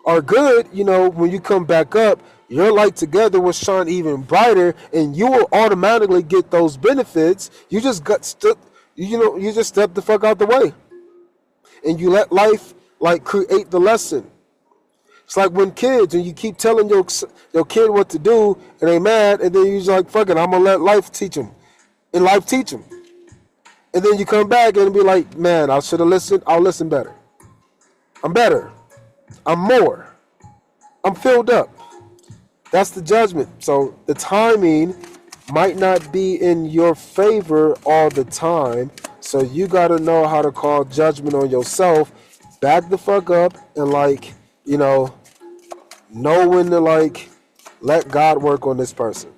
[SPEAKER 1] are good, when you come back up, your light together will shine even brighter, and you will automatically get those benefits. You just you just step the fuck out the way, and you let life like create the lesson. It's like when kids, and you keep telling your kid what to do, and they mad, and then you just like, fuck it, I'm gonna let life teach them, and life teach them, and then you come back and be like, man, I should have listened. I'll listen better. I'm better. I'm more. I'm filled up. That's the judgment. So the timing might not be in your favor all the time. So you got to know how to call judgment on yourself. Back the fuck up and like, know when to like let God work on this person.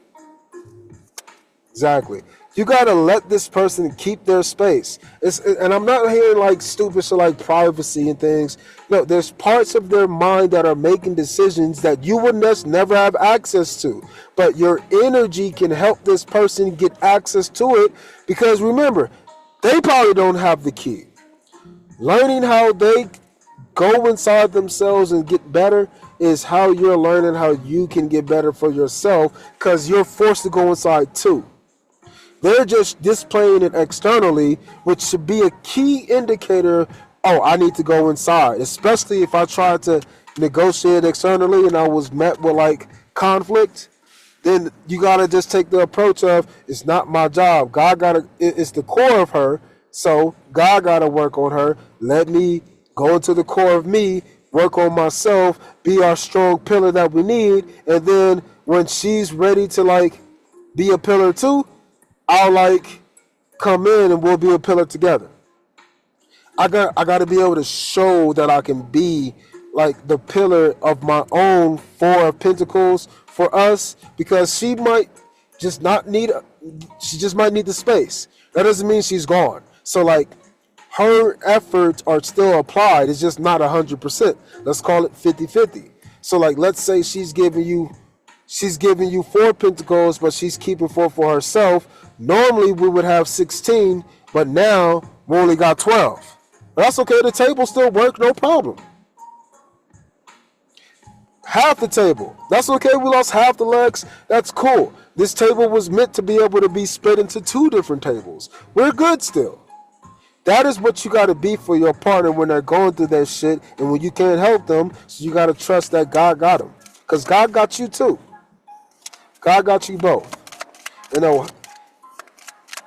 [SPEAKER 1] Exactly. You gotta let this person keep their space. And I'm not hearing like stupid shit like privacy and things. No, there's parts of their mind that are making decisions that you would never have access to. But your energy can help this person get access to it, because remember, they probably don't have the key. Learning how they go inside themselves and get better is how you're learning how you can get better for yourself, because you're forced to go inside too. They're just displaying it externally, which should be a key indicator. Oh, I need to go inside. Especially if I tried to negotiate externally and I was met with like conflict, then you gotta just take the approach of, it's not my job. God gotta, it's the core of her. So God gotta work on her. Let me go into the core of me, work on myself, be our strong pillar that we need. And then when she's ready to like be a pillar too, I'll like come in and we'll be a pillar together. I got to be able to show that I can be like the pillar of my own Four of Pentacles for us, because she might just not need, she just might need the space. That doesn't mean she's gone. So like her efforts are still applied. It's just not 100%. Let's call it 50-50. So like, let's say she's giving you Four Pentacles, but she's keeping four for herself. Normally we would have 16, but now we only got 12. But that's okay. The table still works, no problem. Half the table, that's okay. We lost half the legs. That's cool. This table was meant to be able to be split into two different tables. We're good still. That is what you got to be for your partner when they're going through that shit, and when you can't help them. So you got to trust that God got them, because God got you too. God got you both. And they'll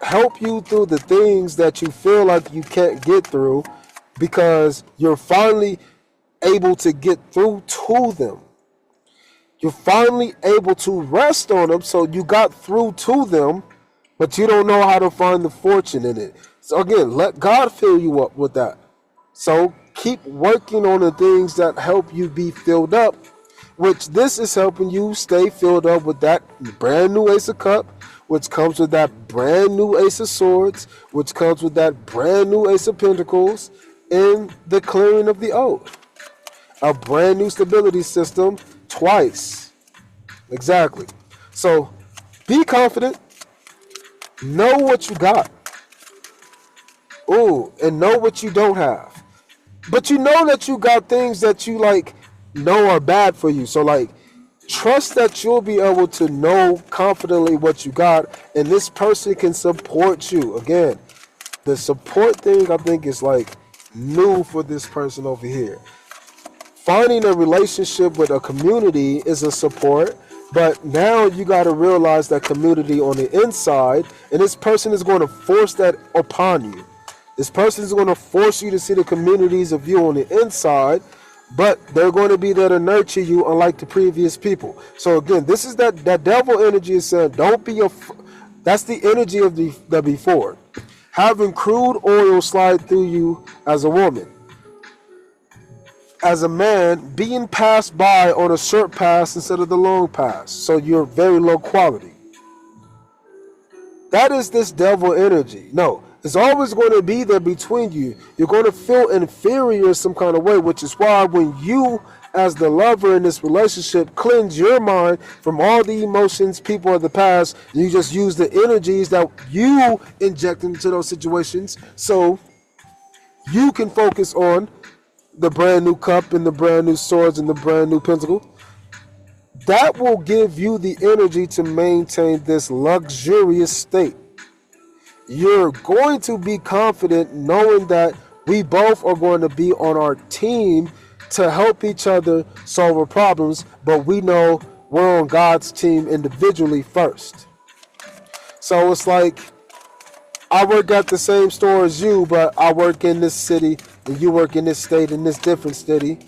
[SPEAKER 1] help you through the things that you feel like you can't get through, because you're finally able to get through to them. You're finally able to rest on them, so you got through to them, but you don't know how to find the fortune in it. So again, let God fill you up with that. So keep working on the things that help you be filled up, which this is helping you stay filled up with that brand new Ace of Cups, which comes with that brand new Ace of Swords, which comes with that brand new Ace of Pentacles, in the clearing of the oath. A brand new stability system twice. Exactly. So be confident. Know what you got. Ooh, and know what you don't have. But you know that you got things that you like know are bad for you. So like, trust that you'll be able to know confidently what you got, and this person can support you. Again, the support thing I think is like new for this person over here. Finding a relationship with a community is a support, but now you got to realize that community on the inside, and this person is going to force that upon you. This person is going to force you to see the communities of you on the inside, but they're going to be there to nurture you, unlike the previous people. So again, this is that devil energy is saying, don't be that's the energy of the before. Having crude oil slide through you as a woman. As a man, being passed by on a short pass instead of the long pass. So you're very low quality. That is this devil energy. No, it's always going to be there between you. You're going to feel inferior some kind of way, which is why when you, as the lover in this relationship, cleanse your mind from all the emotions, people of the past, you just use the energies that you inject into those situations, so you can focus on the brand new cup and the brand new swords and the brand new pentacle. That will give you the energy to maintain this luxurious state. You're going to be confident knowing that we both are going to be on our team to help each other solve our problems, but we know we're on God's team individually first. So it's like, I work at the same store as you, but I work in this city and you work in this state, in this different city,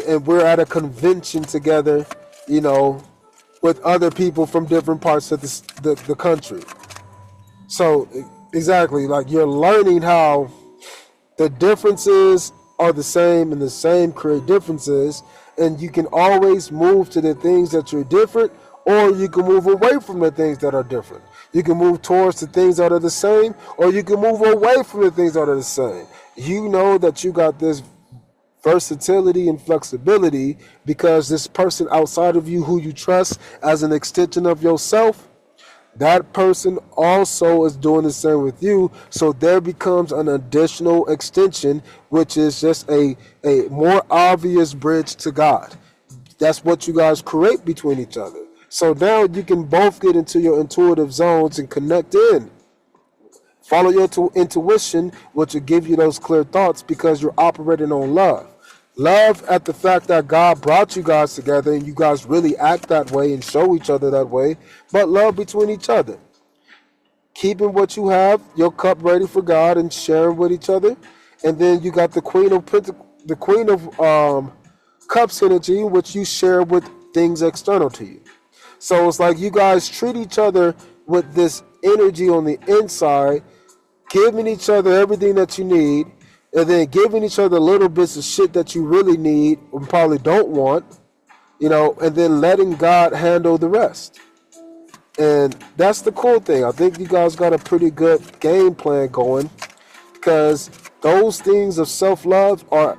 [SPEAKER 1] and we're at a convention together, you know, with other people from different parts of the country. So exactly, like, you're learning how the differences are the same and the same create differences, and you can always move to the things that you're different or you can move away from the things that are different. You can move towards the things that are the same, or you can move away from the things that are the same. You know that you got this versatility and flexibility because this person outside of you who you trust as an extension of yourself, that person also is doing the same with you. So there becomes an additional extension, which is just a more obvious bridge to God. That's what you guys create between each other. So now you can both get into your intuitive zones and connect in. Follow your intuition, which will give you those clear thoughts because you're operating on love. Love at the fact that God brought you guys together and you guys really act that way and show each other that way, but love between each other. Keeping what you have, your cup ready for God and sharing with each other. And then you got the Queen of Cups energy, which you share with things external to you. So it's like you guys treat each other with this energy on the inside, giving each other everything that you need, and then giving each other little bits of shit that you really need and probably don't want, and then letting God handle the rest. And that's the cool thing. I think you guys got a pretty good game plan going because those things of self-love are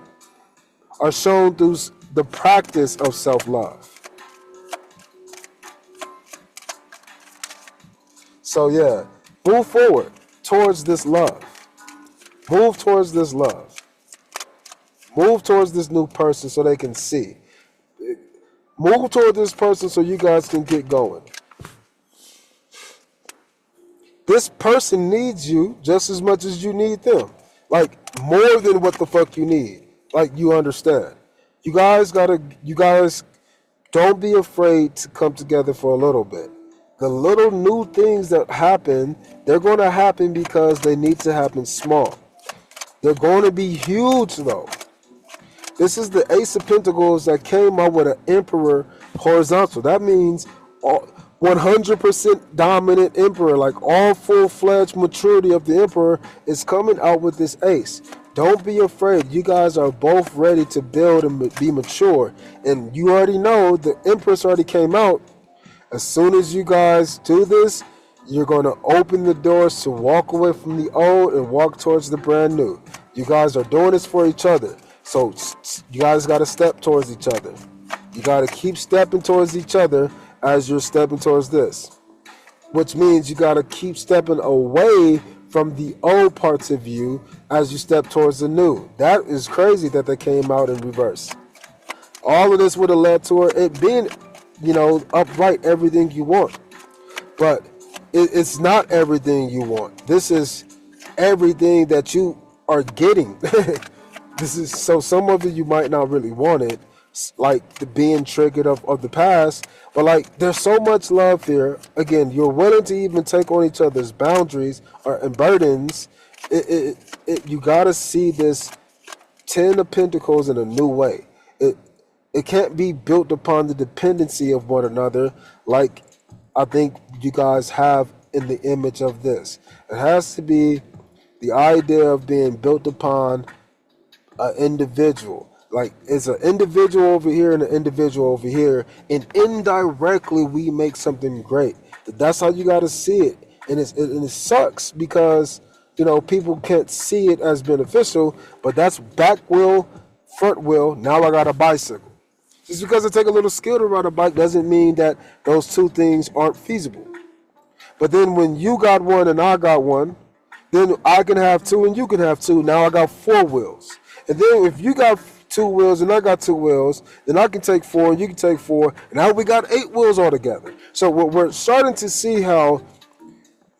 [SPEAKER 1] shown through the practice of self-love. So yeah, move forward towards this love. Move towards this love. Move towards this new person so they can see. Move toward this person so you guys can get going. This person needs you just as much as you need them. Like more than what the fuck you need. Like you understand. You guys don't be afraid to come together for a little bit. The little new things that happen, they're going to happen because they need to happen small. They're going to be huge though. This is the Ace of Pentacles that came out with an Emperor horizontal. That means 100% dominant Emperor, like all full-fledged maturity of the Emperor is coming out with this Ace. Don't be afraid. You guys are both ready to build and be mature. And you already know the Empress already came out. As soon as you guys do this, you're going to open the doors to walk away from the old and walk towards the brand new. You guys are doing this for each other. So you guys got to step towards each other. You got to keep stepping towards each other as you're stepping towards this. Which means you got to keep stepping away from the old parts of you as you step towards the new. That is crazy that they came out in reverse. All of this would have led to it being, upright, everything you want. But it's not everything you want. This is everything that you are getting. This is so some of it you might not really want it, like the being triggered of the past. But like there's so much love here. Again, you're willing to even take on each other's boundaries and burdens. You gotta see this Ten of Pentacles in a new way. It can't be built upon the dependency of one another like I think you guys have in the image of this. It has to be the idea of being built upon an individual. Like it's an individual over here and an individual over here, and indirectly we make something great. That's how you got to see it, and it sucks because people can't see it as beneficial. But that's back wheel, front wheel. Now I got a bicycle. Just because it takes a little skill to ride a bike doesn't mean that those two things aren't feasible. But then when you got one and I got one, then I can have two and you can have two. Now I got four wheels. And then if you got two wheels and I got two wheels, then I can take four and you can take four. And now we got 8 wheels altogether. So we're starting to see how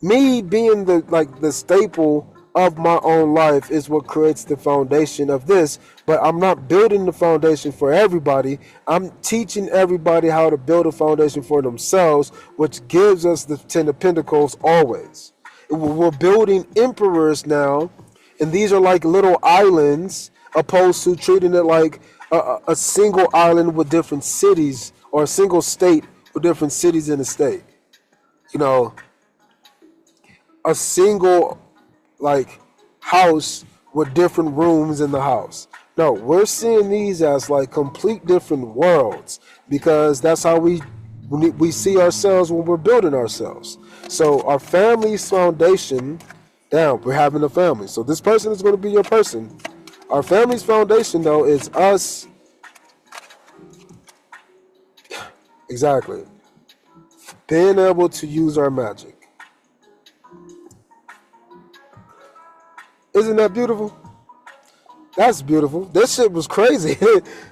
[SPEAKER 1] me being the staple of my own life is what creates the foundation of this. But I'm not building the foundation for everybody. I'm teaching everybody how to build a foundation for themselves, which gives us the Ten of Pentacles always. We're building emperors now, and these are like little islands opposed to treating it like a single island with different cities, or a single state with different cities in the state. A single house with different rooms in the house. No, we're seeing these as like complete different worlds because that's how we We see ourselves when we're building ourselves. So our family's foundation, down, we're having a family. So this person is going to be your person. Our family's foundation, though, is us. Exactly. Being able to use our magic. Isn't that beautiful? That's beautiful. This shit was crazy.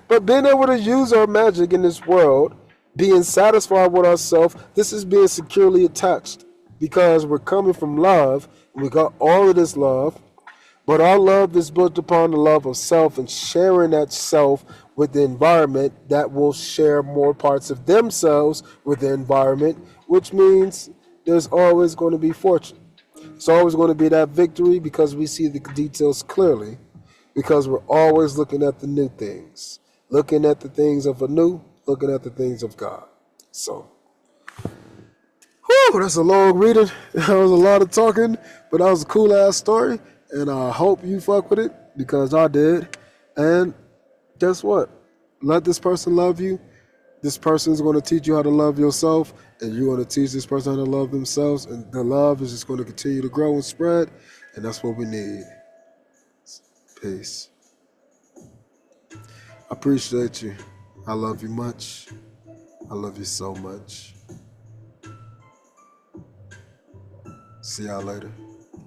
[SPEAKER 1] But being able to use our magic in this world, being satisfied with ourselves, this is being securely attached. Because we're coming from love, and we got all of this love, but our love is built upon the love of self and sharing that self with the environment that will share more parts of themselves with the environment, which means there's always going to be fortune. It's always going to be that victory because we see the details clearly, because we're always looking at the new things, looking at the things of anew, looking at the things of God. So, whew, that's a long reading. That was a lot of talking, but that was a cool ass story, and I hope you fuck with it because I did. And guess what? Let this person love you. This person is going to teach you how to love yourself, and you're going to teach this person how to love themselves, and the love is just going to continue to grow and spread, and that's what we need. Peace. I appreciate you. I love you much. I love you so much. See y'all later.